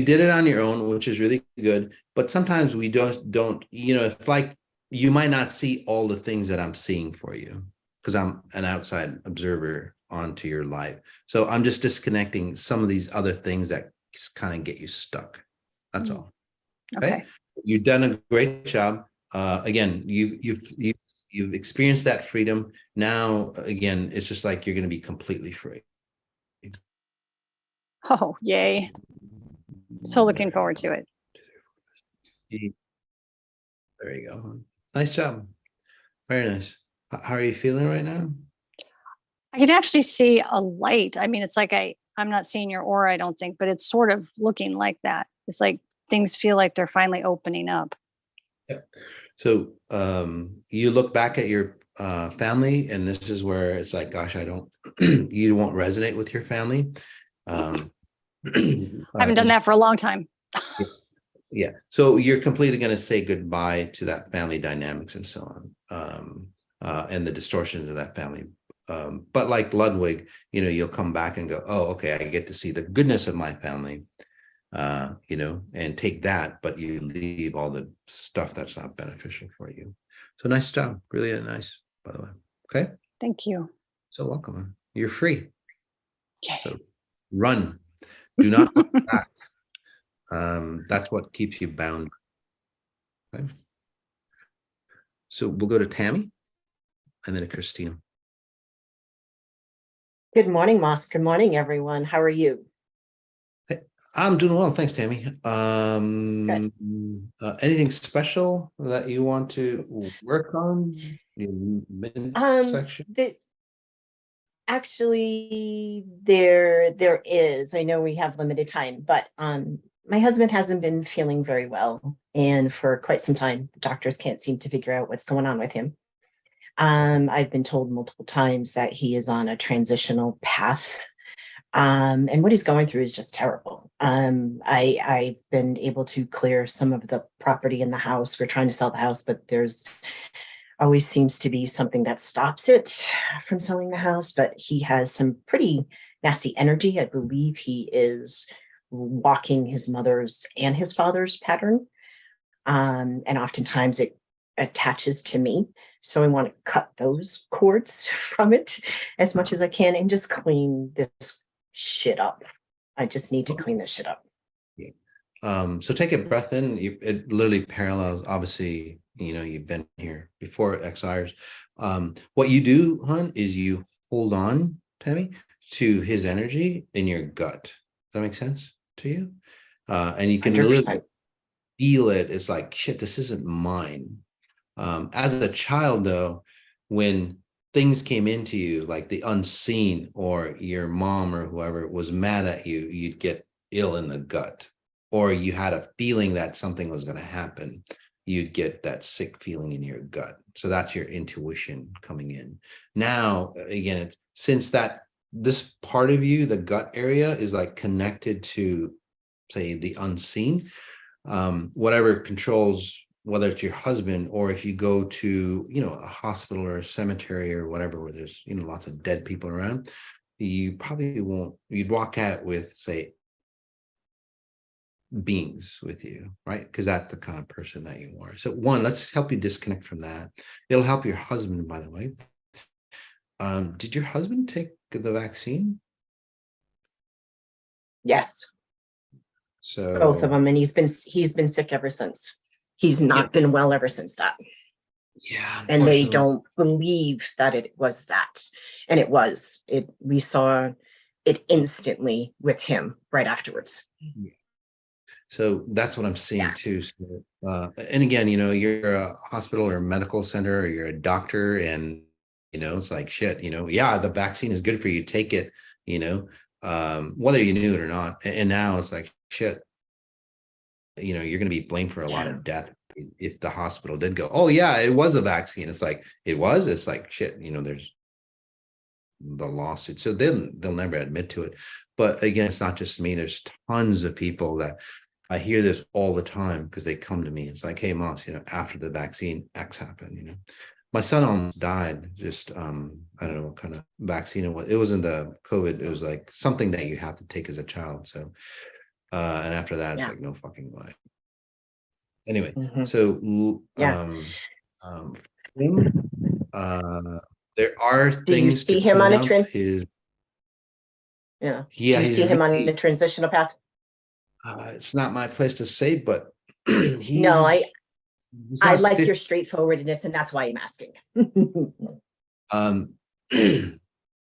did it on your own, which is really good. But sometimes we don't, if like you might not see all the things that I'm seeing for you because I'm an outside observer onto your life. So I'm just disconnecting some of these other things that kind of get you stuck. That's all. Okay. You've done a great job. Again, you've experienced that freedom. Now, again, it's just like you're going to be completely free. Oh, yay. So looking forward to it. There you go. Nice job. Very nice. How are you feeling right now? I can actually see a light. I mean, it's like I'm not seeing your aura, I don't think, but it's sort of looking like that. It's like things feel like they're finally opening up. Yep. So you look back at your family, and this is where it's like, gosh, you won't resonate with your family. I haven't done that for a long time. Yeah. So you're completely going to say goodbye to that family dynamics and so on, and the distortions of that family. But like Ludwig, you'll come back and go, oh, okay, I get to see the goodness of my family. And take that, but you leave all the stuff that's not beneficial for you. So nice job. Really nice, by the way. Okay. Thank you. So welcome. You're free. Okay. So run. Do not look back. That's what keeps you bound. Okay. So we'll go to Tammy and then to Christina. Good morning, Moss. Good morning, everyone. How are you? I'm doing well, thanks, Tammy. Anything special that you want to work on in midsection? Actually, there is. I know we have limited time, but my husband hasn't been feeling very well, and for quite some time, the doctors can't seem to figure out what's going on with him. I've been told multiple times that he is on a transitional path. And what he's going through is just terrible. I've been able to clear some of the property in the house. We're trying to sell the house, but there's always seems to be something that stops it from selling the house. But he has some pretty nasty energy. I believe he is walking his mother's and his father's pattern. And oftentimes it attaches to me. So I want to cut those cords from it as much as I can and just clean this shit up. I just need to clean this shit up. Yeah. So take a breath in. It literally parallels, obviously, you've been here before, XIers. What you do, hon, is you hold on, Tammy, to his energy in your gut. Does that make sense to you? And you can 100%. literally feel it. It's like, shit, this isn't mine. As a child, though, when things came into you, like the unseen, or your mom or whoever was mad at you, you'd get ill in the gut, or you had a feeling that something was going to happen, you'd get that sick feeling in your gut. So that's your intuition coming in. Now, again, it's since this part of you, the gut area, is like connected to, say, the unseen, whatever controls, whether it's your husband, or if you go to, a hospital or a cemetery or whatever, where there's, lots of dead people around, you probably won't, you'd walk out with, say, beings with you, right? Because that's the kind of person that you are. So one, let's help you disconnect from that. It'll help your husband, by the way. Did your husband take the vaccine? Yes. So both of them, and he's been sick ever since. He's not been well ever since that. Yeah, and they don't believe that it was that, and it was. We saw it instantly with him right afterwards. Yeah. So that's what I'm seeing too. So, and again, you're a hospital or a medical center, or you're a doctor, and it's like shit. The vaccine is good for you. Take it. Whether you knew it or not. And now it's like shit. You're going to be blamed for a lot of death if the hospital did go, oh yeah, it was a vaccine. It's like it was. It's like shit. There's the lawsuit, so they'll never admit to it. But again, it's not just me. There's tons of people that I hear this all the time because they come to me. It's like, hey, Moss, after the vaccine, X happened. My son almost died. Just I don't know what kind of vaccine it was. It wasn't the COVID. It was like something that you have to take as a child. So and after that, it's like no fucking way. Anyway, so there are things. Do you see him on a do you see him on a transitional path? It's not my place to say, but no, I like your straightforwardness, and that's why I'm asking.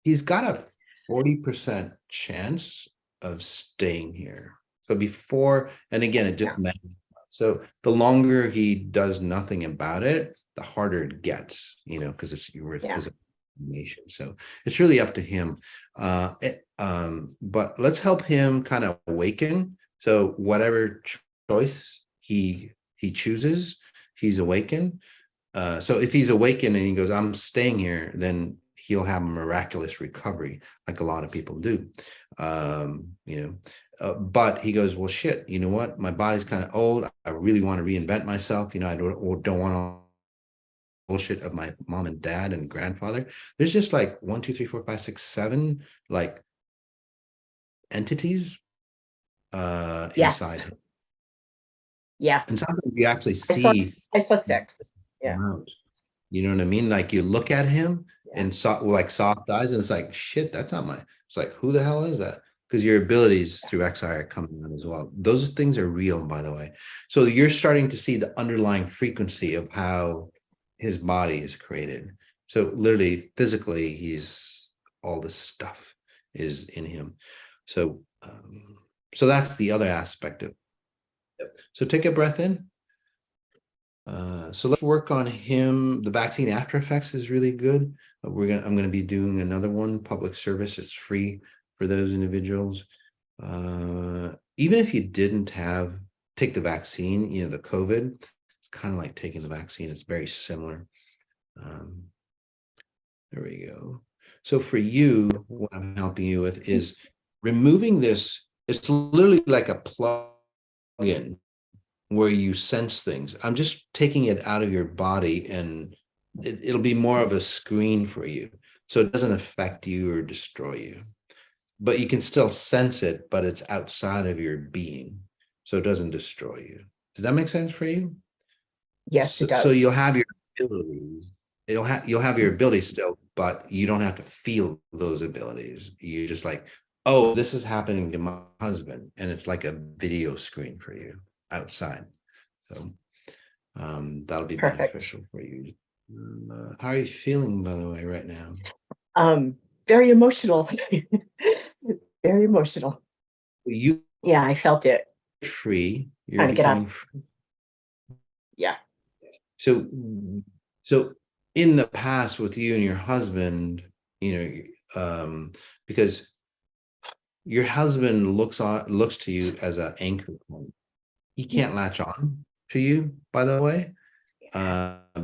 He's got a 40% chance of staying here. So before, and again, it just matters. So the longer he does nothing about it, the harder it gets, because it's your physical information. So it's really up to him. But let's help him kind of awaken. So whatever choice he chooses, he's awakened. So if he's awakened and he goes, I'm staying here, then he'll have a miraculous recovery, like a lot of people do. But he goes, well, shit, you know what? My body's kind of old. I really want to reinvent myself. I don't want all bullshit of my mom and dad and grandfather. There's just like 1, 2, 3, 4, 5, 6, 7 like entities inside him. Yeah. And sometimes you actually see. I saw 6. Yeah. You know what I mean? Like you look at him and like soft eyes, and it's like, shit, that's not my. It's like, who the hell is that? Because your abilities through XI are coming out as well. Those things are real, by the way. So you're starting to see the underlying frequency of how his body is created. So literally, physically, he's all this stuff is in him. So, so that's the other aspect of it. So take a breath in. So let's work on him. The vaccine after effects is really good. I'm gonna be doing another one, public service. It's free for those individuals. Even if you didn't take the vaccine, the COVID, it's kind of like taking the vaccine. It's very similar. There we go. So for you, what I'm helping you with is removing this. It's literally like a plug-in where you sense things. I'm just taking it out of your body, and it'll be more of a screen for you. So it doesn't affect you or destroy you. But you can still sense it, but it's outside of your being. So it doesn't destroy you. Does that make sense for you? Yes, it does. So you'll have your abilities. You'll have your abilities still, but you don't have to feel those abilities. You're just like, oh, this is happening to my husband, and it's like a video screen for you outside. So that'll be perfect. Beneficial for you. How are you feeling, by the way, right now? Very emotional. Very emotional. Yeah, I felt it. Free. You're trying to get out. Free. Yeah. So in the past with you and your husband, because your husband looks to you as an anchor point. He can't latch on to you, by the way,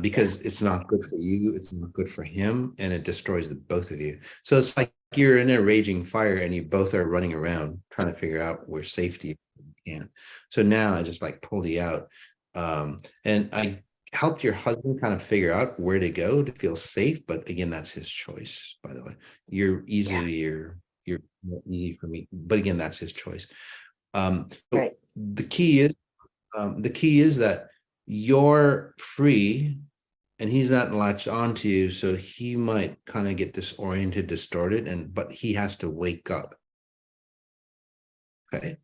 because it's not good for you. It's not good for him, and it destroys the both of you. So it's like you're in a raging fire, and you both are running around trying to figure out where safety can. So now I just like pulled you out, and I helped your husband kind of figure out where to go to feel safe. But again, that's his choice, by the way. You're more easy for me, but again, that's his choice. Right. The key is that you're free and he's not latched onto you, so he might kind of get disoriented, distorted, but he has to wake up. Okay.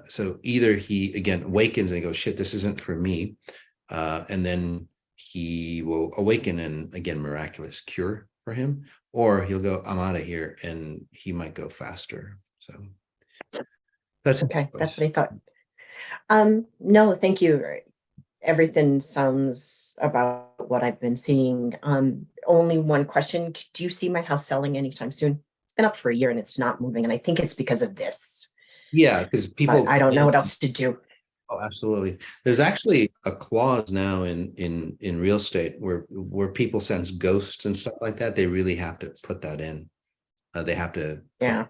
So either he again awakens and goes, shit, this isn't for me, and then he will awaken and again miraculous cure for him, or he'll go, I'm out of here, and he might go faster. So that's okay. That's what I thought. No, thank you. Everything sounds about what I've been seeing. Only one question. Do you see my house selling anytime soon? It's been up for a year and it's not moving. And I think it's because of this. Yeah, because people, I don't know what else to do. Oh, absolutely. There's actually a clause now in real estate where people sense ghosts and stuff like that. They really have to put that in. They have to. Yeah.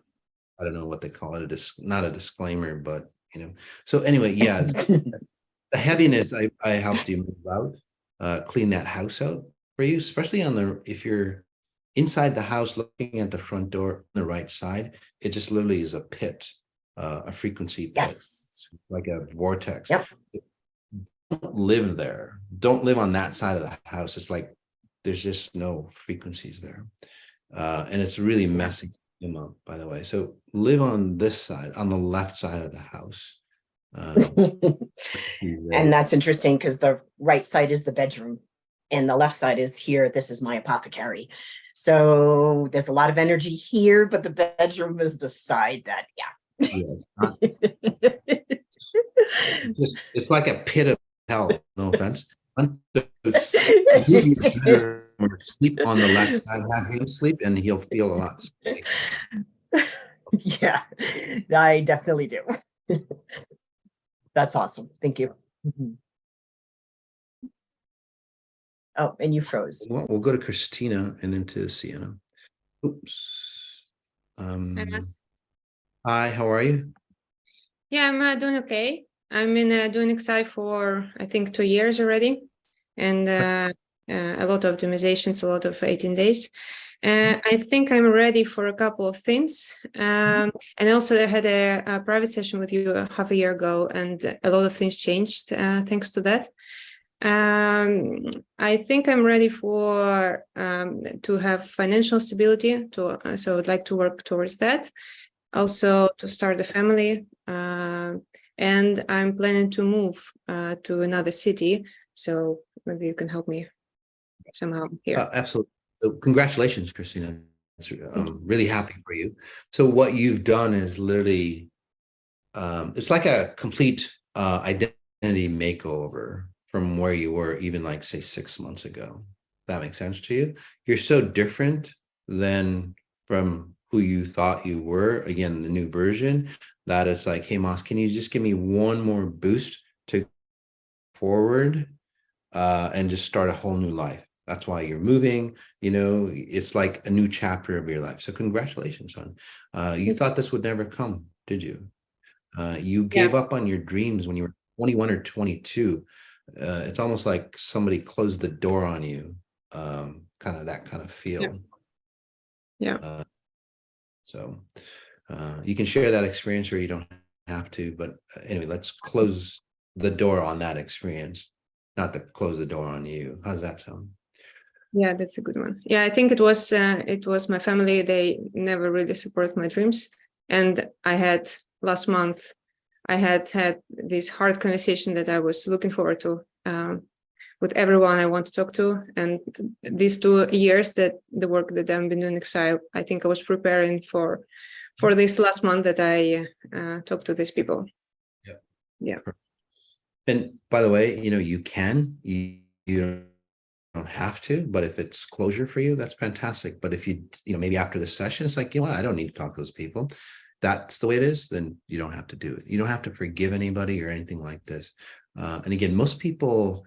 I don't know what they call it. Not a disclaimer, but So anyway, yeah, the heaviness. I helped you move out, clean that house out for you, especially if you're inside the house looking at the front door on the right side. It just literally is a pit, a frequency pit. Yes. Like a vortex. Yep. Don't live there. Don't live on that side of the house. It's like there's just no frequencies there, and it's really messing them up, by the way. So live on this side, on the left side of the house. And that's interesting because the right side is the bedroom and the left side is here. This is my apothecary. So there's a lot of energy here, but the bedroom is the side that, it's like a pit of hell, no offense. Sleep on the left side, have him sleep, and he'll feel a lot safer. Yeah, I definitely do. That's awesome. Thank you. Oh, and you froze. Well, we'll go to Christina and then to Sienna. Oops. Hi, how are you? Yeah, I'm doing okay. I'm in doing XI for, I think, 2 years already. And a lot of optimizations, a lot of 18 days. I think I'm ready for a couple of things. And also I had a private session with you half a year ago, and a lot of things changed thanks to that. I think I'm ready for to have financial stability. So I'd like to work towards that. Also to start a family. And I'm planning to move to another city. So maybe you can help me somehow here. Absolutely. So congratulations, Christina. I'm really happy for you. So what you've done is literally, it's like a complete identity makeover from where you were even like say 6 months ago. That makes sense to you? You're so different than from who you thought you were. Again, the new version, that it's like, hey, Mas, can you just give me one more boost to forward and just start a whole new life? That's why you're moving, you know, it's like a new chapter of your life. So congratulations, son. You thought this would never come, did you? You gave up on your dreams when you were 21 or 22. It's almost like somebody closed the door on you, kind of that kind of feel. Yeah. So you can share that experience or you don't have to, but anyway, let's close the door on that experience, not to close the door on you. How's that sound? Yeah, that's a good one. Yeah, I think it was my family. They never really support my dreams. And I had last month, I had this hard conversation that I was looking forward to with everyone I want to talk to. And these 2 years that the work that I've been doing, I think I was preparing for this last month that I talked to these people. Yeah. And by the way, you know, you don't have to, but if it's closure for you, that's fantastic. But if you maybe after the session, it's like, you know what, I don't need to talk to those people. That's the way it is, then you don't have to do it. You don't have to forgive anybody or anything like this. And again, most people,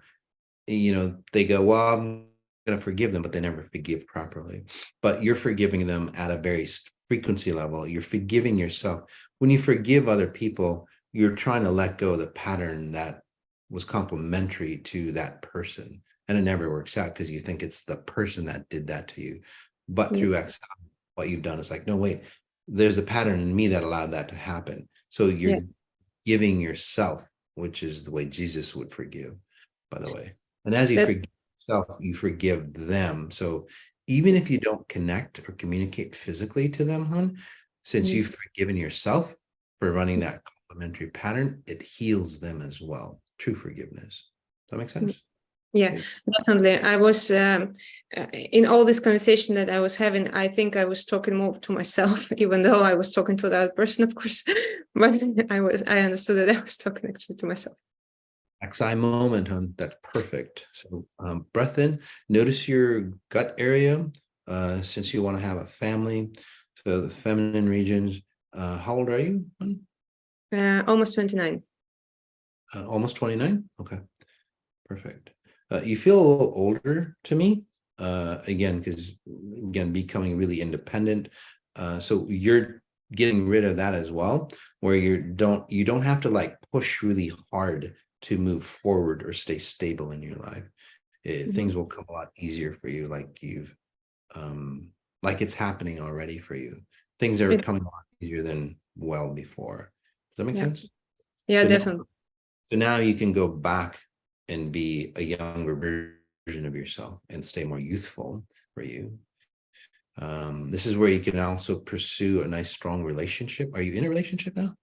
you know, they go, well, I'm going to forgive them, but they never forgive properly. But you're forgiving them at a very frequency level. You're forgiving yourself. When you forgive other people, you're trying to let go of the pattern that was complementary to that person. And it never works out because you think it's the person that did that to you. But through exile, what you've done is like, no, wait, there's a pattern in me that allowed that to happen. So you're giving yourself, which is the way Jesus would forgive, by the way. And as you forgive yourself, you forgive them. So even if you don't connect or communicate physically to them, hon, since you've forgiven yourself for running that complementary pattern, it heals them as well. True forgiveness. Does that make sense? Yeah, definitely. I was in all this conversation that I was having, I think I was talking more to myself, even though I was talking to the other person, of course. But I understood that I was talking actually to myself. XI moment, that's perfect. So breath in, notice your gut area, since you want to have a family. So the feminine regions. How old are you? Almost 29. Almost 29? Okay, perfect. You feel a little older to me, again, because becoming really independent. So you're getting rid of that as well, where you don't have to like push really hard to move forward or stay stable in your life. Things will come a lot easier for you, like you've like it's happening already for you. Things are coming a lot easier than well before. Does that make sense? Yeah, so definitely. Now you can go back and be a younger version of yourself and stay more youthful for you. This is where you can also pursue a nice, strong relationship. Are you in a relationship now?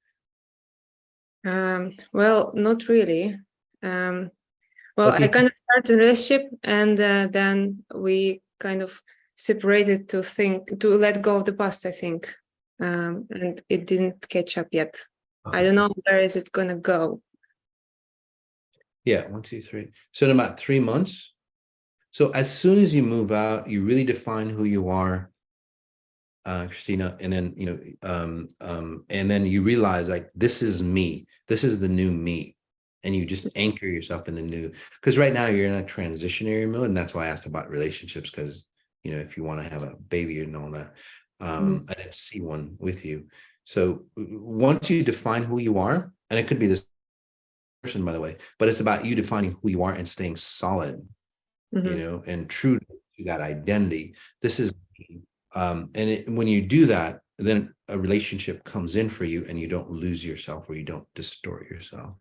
Well, not really. Well, Okay. I kind of started a relationship and then we kind of separated to let go of the past, I think. And it didn't catch up yet. I don't know where is it gonna go. Yeah, 1, 2, 3. So in about 3 months. So as soon as you move out, you really define who you are, Christina, and then and then you realize like this is me. This is the new me, and you just anchor yourself in the new. Because right now you're in a transitionary mode, and that's why I asked about relationships. Because if you want to have a baby and all that, I didn't see one with you. So once you define who you are, and it could be this person, by the way, but it's about you defining who you are and staying solid, and true to that identity. This is when you do that, then a relationship comes in for you and you don't lose yourself or you don't distort yourself.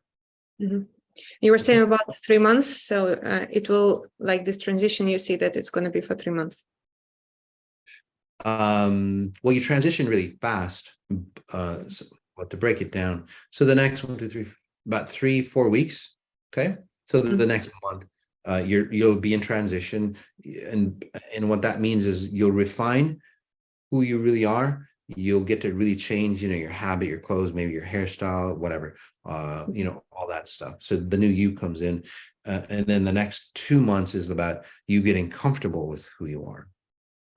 You were saying about 3 months, so it will, like this transition, you see that it's going to be for 3 months. Well, you transition really fast, but to break it down, so the next 1, 2, 3, about 3-4 weeks. Okay, so the next month you'll be in transition, and what that means is you'll refine who you really are, you'll get to really change, your habit, your clothes, maybe your hairstyle, whatever, all that stuff. So the new you comes in, and then the next 2 months is about you getting comfortable with who you are.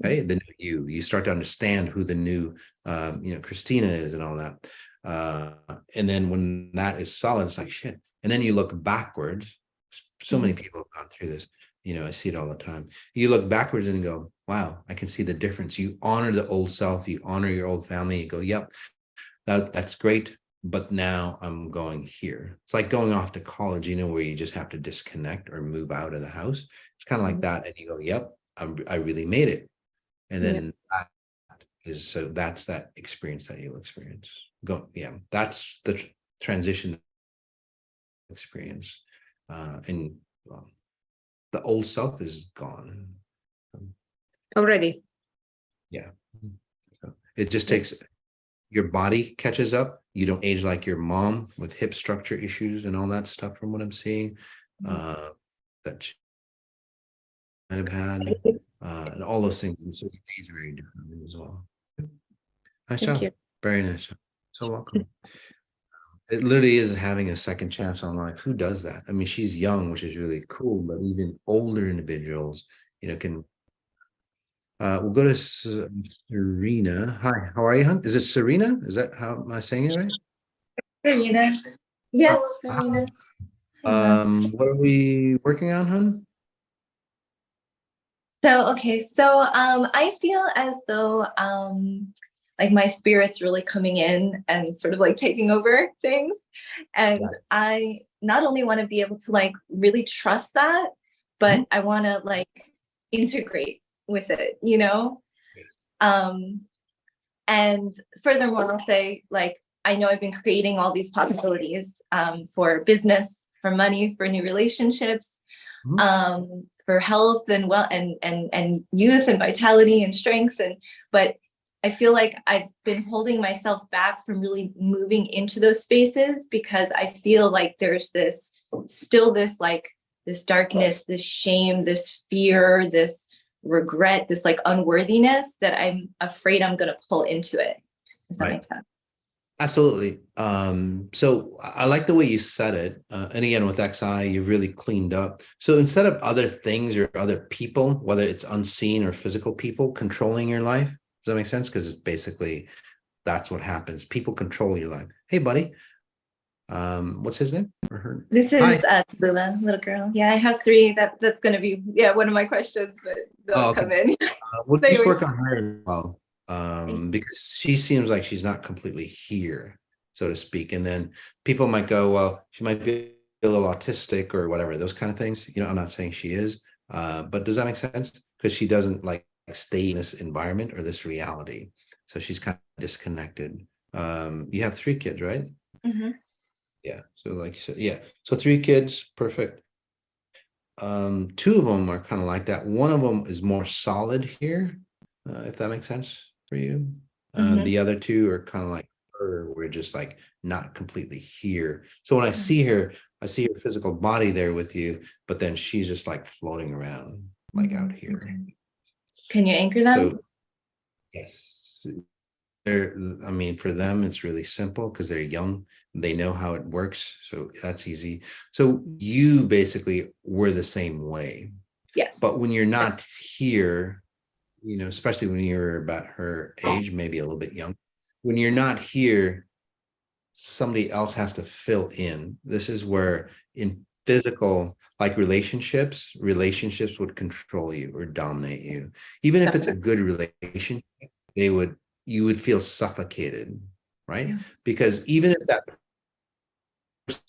Okay, the new you start to understand who the new, Christina is and all that. And then when that is solid, it's like shit. And then you look backwards. So many people have gone through this. I see it all the time. You look backwards and go, wow, I can see the difference. You honor the old self, you honor your old family, you go, yep, that's great. But now I'm going here. It's like going off to college, where you just have to disconnect or move out of the house. It's kind of like that. And you go, yep, I really made it. And then that's that experience that you'll experience. That's the transition experience. And the old self is gone already. Yeah. So it just takes, your body catches up. You don't age like your mom with hip structure issues and all that stuff from what I'm seeing. That she might have had, and all those things. And so you age very differently as well. Nice job. You. Very nice. So welcome. It literally is having a second chance on life. Who does that? I mean, she's young, which is really cool, but even older individuals, can. We'll go to Serena. Hi, how are you, hon? Is it Serena? Is that how am I saying it right? Serena. Yes, Serena. What are we working on, hon? So I feel as though like my spirit's really coming in and sort of like taking over things. And I not only want to be able to like really trust that, but I want to like integrate with it, and furthermore, I'll say, like, I know I've been creating all these possibilities for business, for money, for new relationships, for health and and youth and vitality and strength. But I feel like I've been holding myself back from really moving into those spaces because I feel like there's this darkness, this shame, this fear, this regret, this like unworthiness that I'm afraid I'm going to pull into it. Does that make sense? Absolutely. So I like the way you said it. And again, with XI, you've really cleaned up. So instead of other things or other people, whether it's unseen or physical people controlling your life, does that make sense? Because it's basically, that's what happens. People control your life. Hey, buddy. What's his name or her? This is Lula, little girl. Yeah, I have 3. That's going to be one of my questions, but they'll come in. We'll just work on her as well. Because she seems like she's not completely here, so to speak. And then people might go, well, she might be a little autistic or whatever, those kind of things. I'm not saying she is, but does that make sense? Because she doesn't like stay in this environment or this reality. So she's kind of disconnected. You have 3 kids, right? Yeah. So like you said, yeah. So 3 kids, perfect. 2 of them are kind of like that. One of them is more solid here, if that makes sense for you. The other 2 are kind of like her. We're just like not completely here. So when I see her physical body there with you, but then she's just like floating around like out here. Can you anchor them? So, yes. I mean, for them, it's really simple because they're young. They know how it works. So that's easy. So you basically were the same way. Yes. But when you're not here, especially when you're about her age, maybe a little bit young, when you're not here, somebody else has to fill in. This is where in physical, like relationships would control you or dominate you. Even if it's a good relationship, you would feel suffocated, right? Yeah. Because even if that person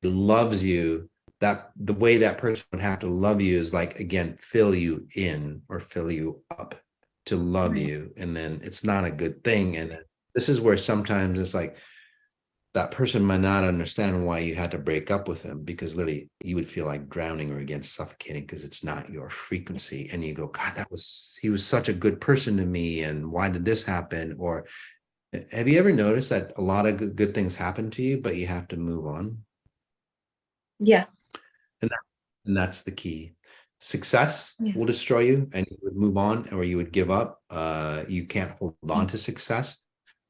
loves you, that the way that person would have to love you is like, again, fill you in or fill you up to love you. And then it's not a good thing. And this is where sometimes it's like, that person might not understand why you had to break up with them, because literally you would feel like drowning or again suffocating because it's not your frequency. And you go, God, he was such a good person to me. And why did this happen? Or have you ever noticed that a lot of good things happen to you, but you have to move on? Yeah. And that's the key. success will destroy you and you would move on, or you would give up. You can't hold on to success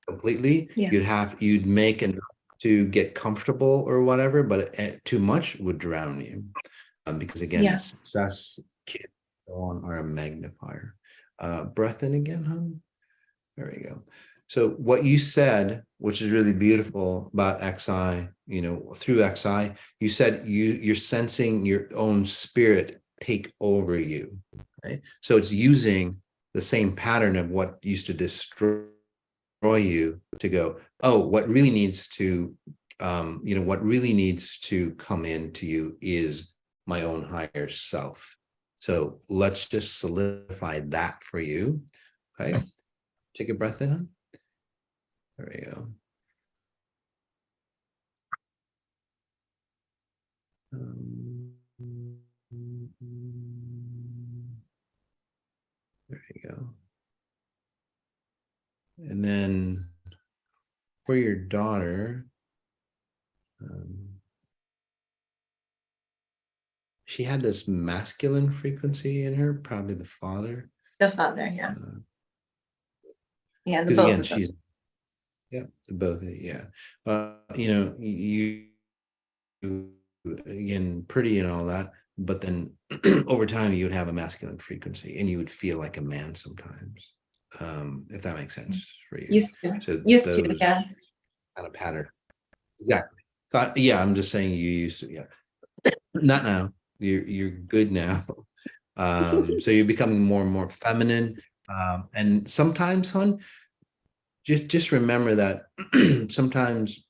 completely. You'd make enough to get comfortable or whatever, but too much would drown you. Because again, success, kids, so on are a magnifier. Breath in again, hon. There we go. So what you said, which is really beautiful about XI, through XI, you said you're sensing your own spirit take over you. Okay? So it's using the same pattern of what used to destroy you to go, oh, what really needs to, what really needs to come into you is my own higher self. So let's just solidify that for you. Okay. Take a breath in. There we go. There you go. And then for your daughter, she had this masculine frequency in her, probably the father. The father, yeah. Yeah, the Because both again, of them. she's, yeah, the both, yeah. You again, pretty and all that, but then over time you would have a masculine frequency and you would feel like a man sometimes, if that makes sense for you. Used to, So yeah. Kind of pattern. Exactly. So, yeah, I'm just saying you used to, yeah. Not now. You're good now. So you're becoming more and more feminine. And sometimes, hon, just remember that sometimes,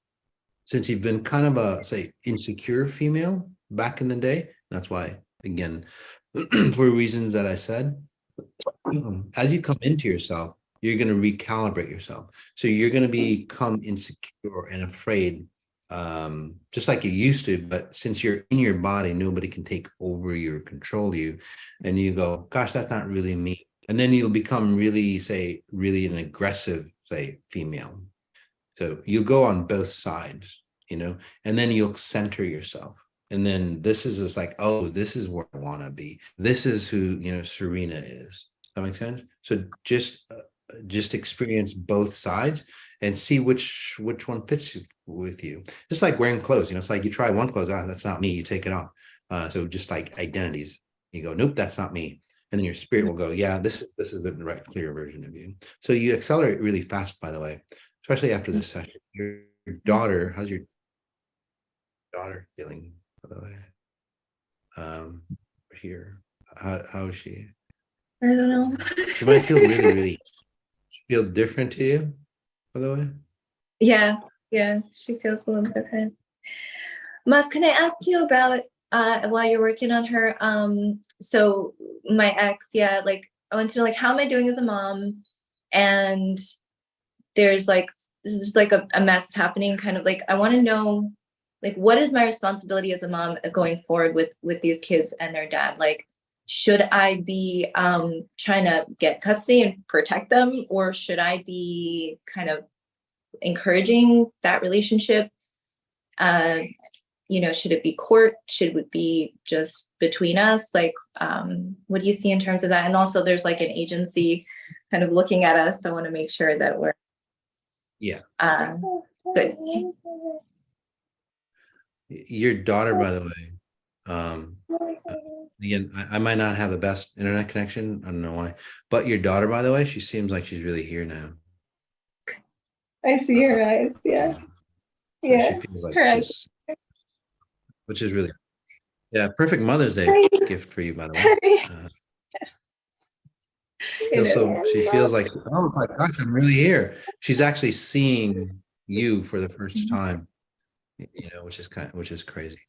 since you've been kind of a, say, insecure female back in the day, that's why, again, for reasons that I said, as you come into yourself, you're going to recalibrate yourself. So you're going to become insecure and afraid, just like you used to, but since you're in your body, nobody can take over you or control you. And you go, gosh, that's not really me. And then you'll become really, say, really an aggressive, say, female. So you'll go on both sides, and then you'll center yourself. And then this is just like, oh, this is where I want to be. This is who, Serena is. Does that make sense? So just experience both sides and see which one fits with you. Just like wearing clothes, it's like you try one clothes, that's not me, you take it off. So just like identities, you go, nope, that's not me. And then your spirit will go, yeah, this is the right, clear version of you. So you accelerate really fast, by the way, especially after this session. Your daughter, how's your daughter feeling, by the way? Here, how is she? I don't know. She might feel really feel different to you, by the way. Yeah, she feels a little surprised. Mas, can I ask you about while you're working on her? So my ex, I want to know, how am I doing as a mom? And there's this is like a mess happening, kind of I want to know, what is my responsibility as a mom going forward with these kids and their dad? Should I be trying to get custody and protect them, or should I be kind of encouraging that relationship? Should it be court? Should it be just between us? What do you see in terms of that? And also there's an agency kind of looking at us. I want to make sure that we're good. Your daughter, by the way, again, I might not have the best internet connection. I don't know why, but your daughter, by the way, she seems like she's really here now. I see her eyes. Yeah. She feels like she's, which is really, perfect Mother's Day gift for you, by the way. She feels like, oh, it's like, gosh, I'm really here. She's actually seeing you for the first time, which is crazy.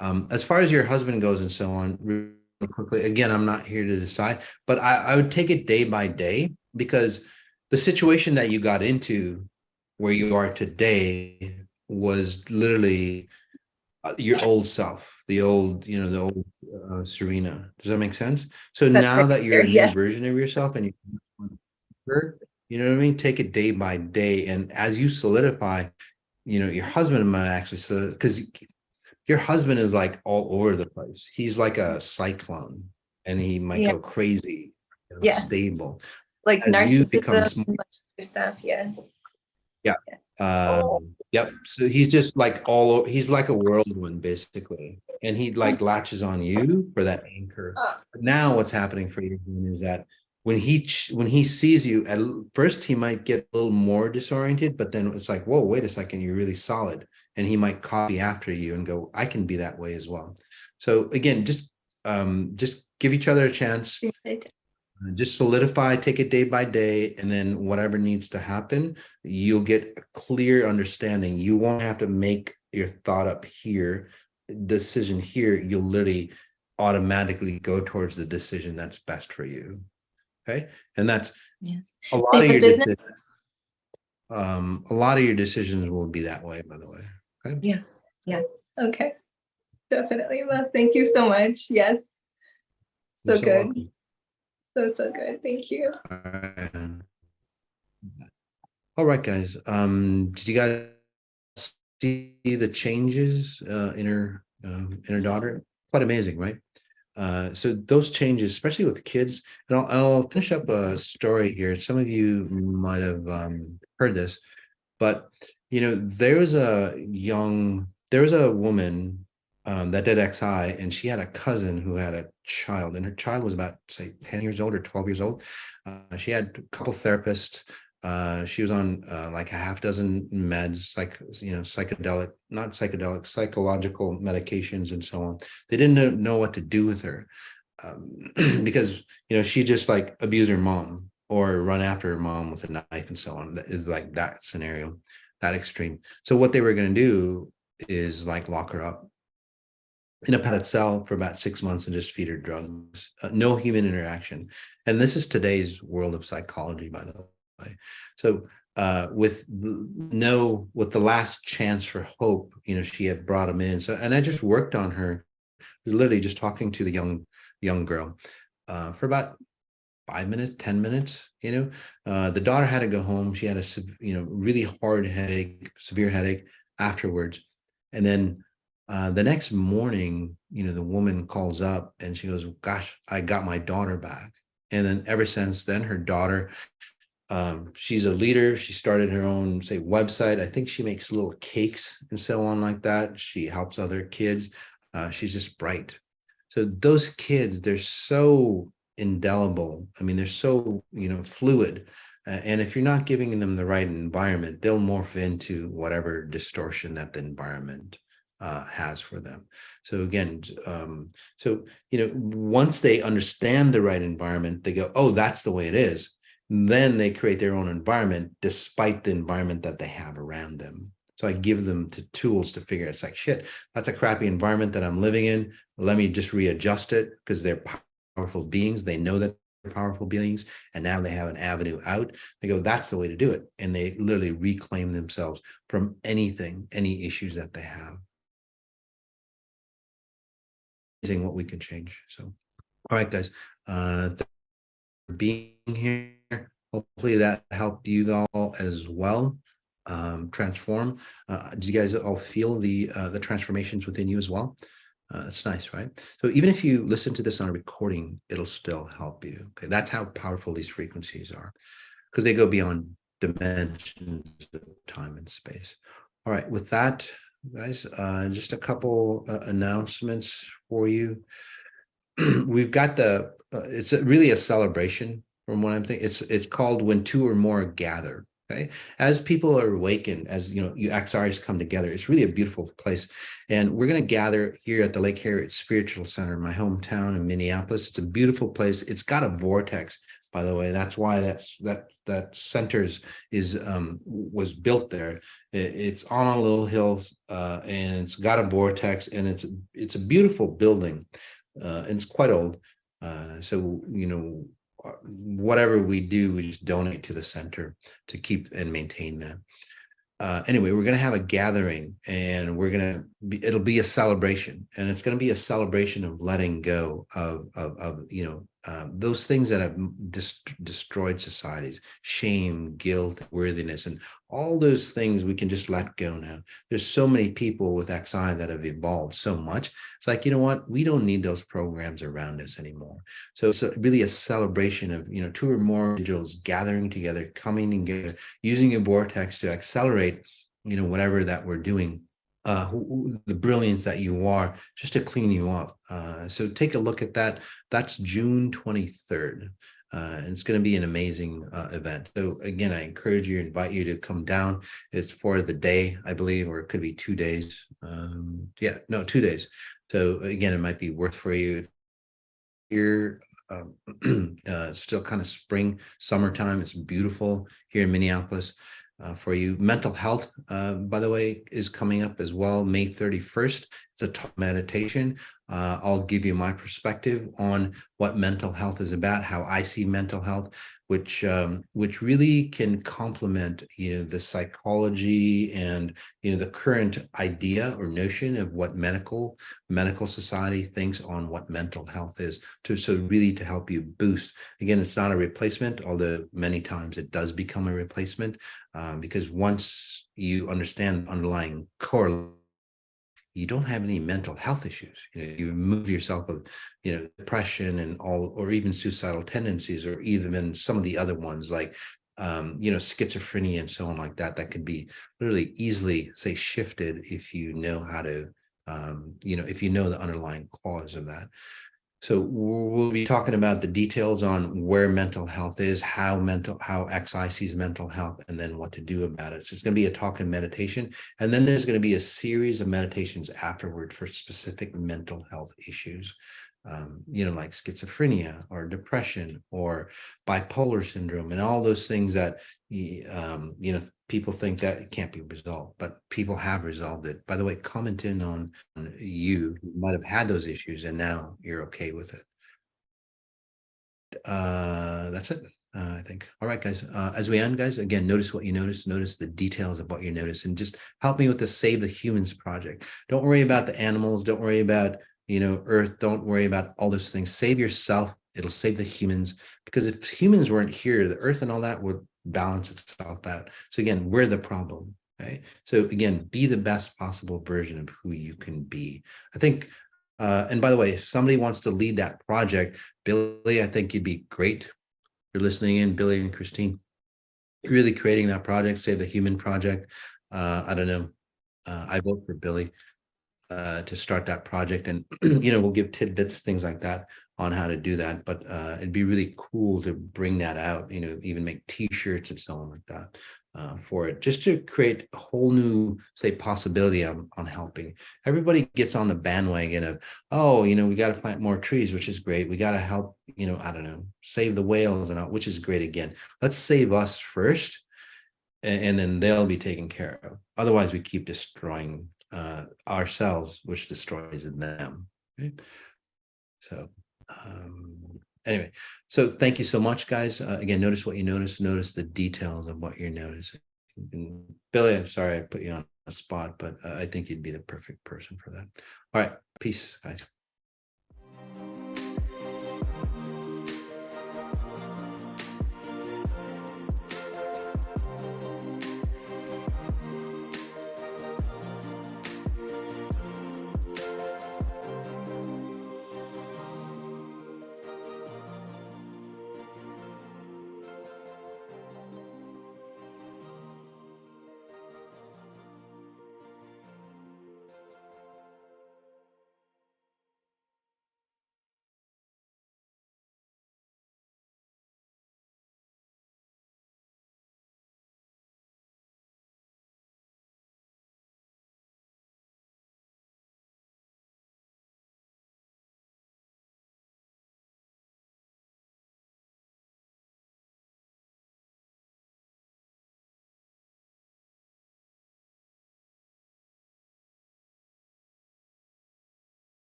As far as your husband goes and so on, really quickly, again, I'm not here to decide, but I would take it day by day, because the situation that you got into where you are today was literally your old self, the old Serena. Does that make sense? So that's now that you're a new version of yourself and you know what I mean? Take it day by day. And as you solidify, your husband might actually, because your husband is all over the place. He's like a cyclone. and he might go crazy, Yes. stable. Like As you become narcissism, smart, stuff. Yeah. yep. So he's just like he's like a whirlwind basically, and he like latches on you for that anchor. But now what's happening for you is that when he sees you, at first he might get a little more disoriented, but then it's like, whoa, wait a second, you're really solid, and he might copy after you and go, I can be that way as well. So again, just give each other a chance. Just solidify, take it day by day, and then whatever needs to happen, you'll get a clear understanding. You won't have to make your thought up here, decision here. You'll literally automatically go towards the decision that's best for you. Okay, and that's a lot of your decisions. A lot of your decisions will be that way, by the way. Okay. Yeah. Okay. Definitely, Mas. Thank you so much. Yes. So good. Welcome. So good. Thank you. All right, guys. Did you guys see the changes in her daughter? Quite amazing, right? So those changes, especially with kids, and I'll finish up a story here. Some of you might have heard this, but there was a woman that did XI, and she had a cousin who had a child, and her child was about, say, 10 years old or 12 years old. She had a couple therapists. She was on like a half dozen meds, like, psychological medications and so on. They didn't know what to do with her because, she just like abused her mom or run after her mom with a knife and so on. That is like that scenario, that extreme. So what they were going to do is like lock her up in a padded cell for about 6 months and just feed her drugs, no human interaction. And this is today's world of psychology, by the way. So with the last chance for hope, she had brought him in. So, and I just worked on her, literally just talking to the young girl for about 5 minutes, 10 minutes. The daughter had to go home. She had a really hard headache, severe headache afterwards. And then the next morning, the woman calls up and she goes, gosh, I got my daughter back. And then ever since then, her daughter, she's a leader. She started her own, say, website. I think she makes little cakes and so on like that. She helps other kids. She's just bright. So those kids, they're so indelible. I mean, they're so, fluid. And if you're not giving them the right environment, they'll morph into whatever distortion that the environment has for them. So again, once they understand the right environment, they go, oh, that's the way it is. Then they create their own environment despite the environment that they have around them. So I give them the tools to figure it's like, shit, that's a crappy environment that I'm living in. Let me just readjust it, because they're powerful beings. They know that they're powerful beings, and now they have an avenue out. They go, that's the way to do it. And they literally reclaim themselves from any issues that they have. What we can change. So, all right, guys, thanks for being here. Hopefully that helped you all as well transform. Do you guys all feel the transformations within you as well? That's nice, right? So even if you listen to this on a recording, it'll still help you. Okay, that's how powerful these frequencies are, because they go beyond dimensions of time and space. All right, with that, guys, just a couple announcements for you. We've got it's really a celebration from what I'm thinking. It's called When Two or More Gather. Okay, as people are awakened, as you XRs come together, it's really a beautiful place. And we're going to gather here at the Lake Harriet Spiritual Center, my hometown in Minneapolis. It's a beautiful place. It's got a vortex, by the way. That's why that center was built there. It's on a little hill, and it's got a vortex, and it's a beautiful building, and it's quite old. So whatever we do, we just donate to the center to keep and maintain that. Anyway, we're going to have a gathering, and it'll be a celebration, and it's going to be a celebration of letting go of those things that have destroyed societies, shame, guilt, worthiness, and all those things we can just let go now. There's so many people with XI that have evolved so much. It's like, you know what? We don't need those programs around us anymore. So it's really a celebration of, you know, 2 or more individuals gathering together, coming together, using a vortex to accelerate, you know, whatever that we're doing. The brilliance that you are, just to clean you up. So take a look at that. That's June 23rd. And it's going to be an amazing event. So again, I encourage you, invite you to come down. It's for the day, I believe, or it could be 2 days. 2 days. So again, it might be worth for you. Here, still kind of spring, summertime. It's beautiful here in Minneapolis. For you. Mental health, by the way, is coming up as well, May 31st. It's a talk meditation. I'll give you my perspective on what mental health is about, how I see mental health, which really can complement, you know, the psychology and, you know, the current idea or notion of what medical society thinks on what mental health is, so really to help you boost. Again, it's not a replacement, although many times it does become a replacement, because once you understand the underlying core, you don't have any mental health issues. You know, you remove yourself of, you know, depression and all, or even suicidal tendencies, or even some of the other ones like, you know, schizophrenia and so on like that, that could be literally easily, say, shifted if you know how to, you know, if you know the underlying cause of that. So we'll be talking about the details on where mental health is, how XI sees mental health, and then what to do about it. So it's going to be a talk and meditation. And then there's going to be a series of meditations afterward for specific mental health issues, you know, like schizophrenia or depression or bipolar syndrome and all those things that, you know, people think that it can't be resolved, but people have resolved it. By the way, comment in on you might have had those issues and now you're okay with it. That's it. I think. All right, guys. As we end, guys, again, notice what you notice. Notice the details of what you notice, and just help me with the Save the Humans project. Don't worry about the animals. Don't worry about, you know, Earth. Don't worry about all those things. Save yourself. It'll save the humans, because if humans weren't here, the Earth and all that would balance itself out. So again, we're the problem. Okay. So again, be the best possible version of who you can be. I think. And by the way, if somebody wants to lead that project, Billy, I think you'd be great. You're listening in, Billy and Christine, really creating that project, Save the Human project. I don't know. I vote for Billy to start that project, and you know, we'll give tidbits, things like that, on how to do that. But it'd be really cool to bring that out. You know, even make T-shirts and so on like that for it, just to create a whole new, say, possibility on helping. Everybody gets on the bandwagon of, oh, you know, we got to plant more trees, which is great. We got to help, you know, I don't know, save the whales and all, which is great. Again, let's save us first, and then they'll be taken care of. Otherwise, we keep destroying ourselves, which destroys them. Okay? So anyway, so thank you so much, guys. Again, notice what you notice. Notice the details of what you're noticing. And Billy, I'm sorry I put you on a spot, but I think you'd be the perfect person for that. All right, peace, guys.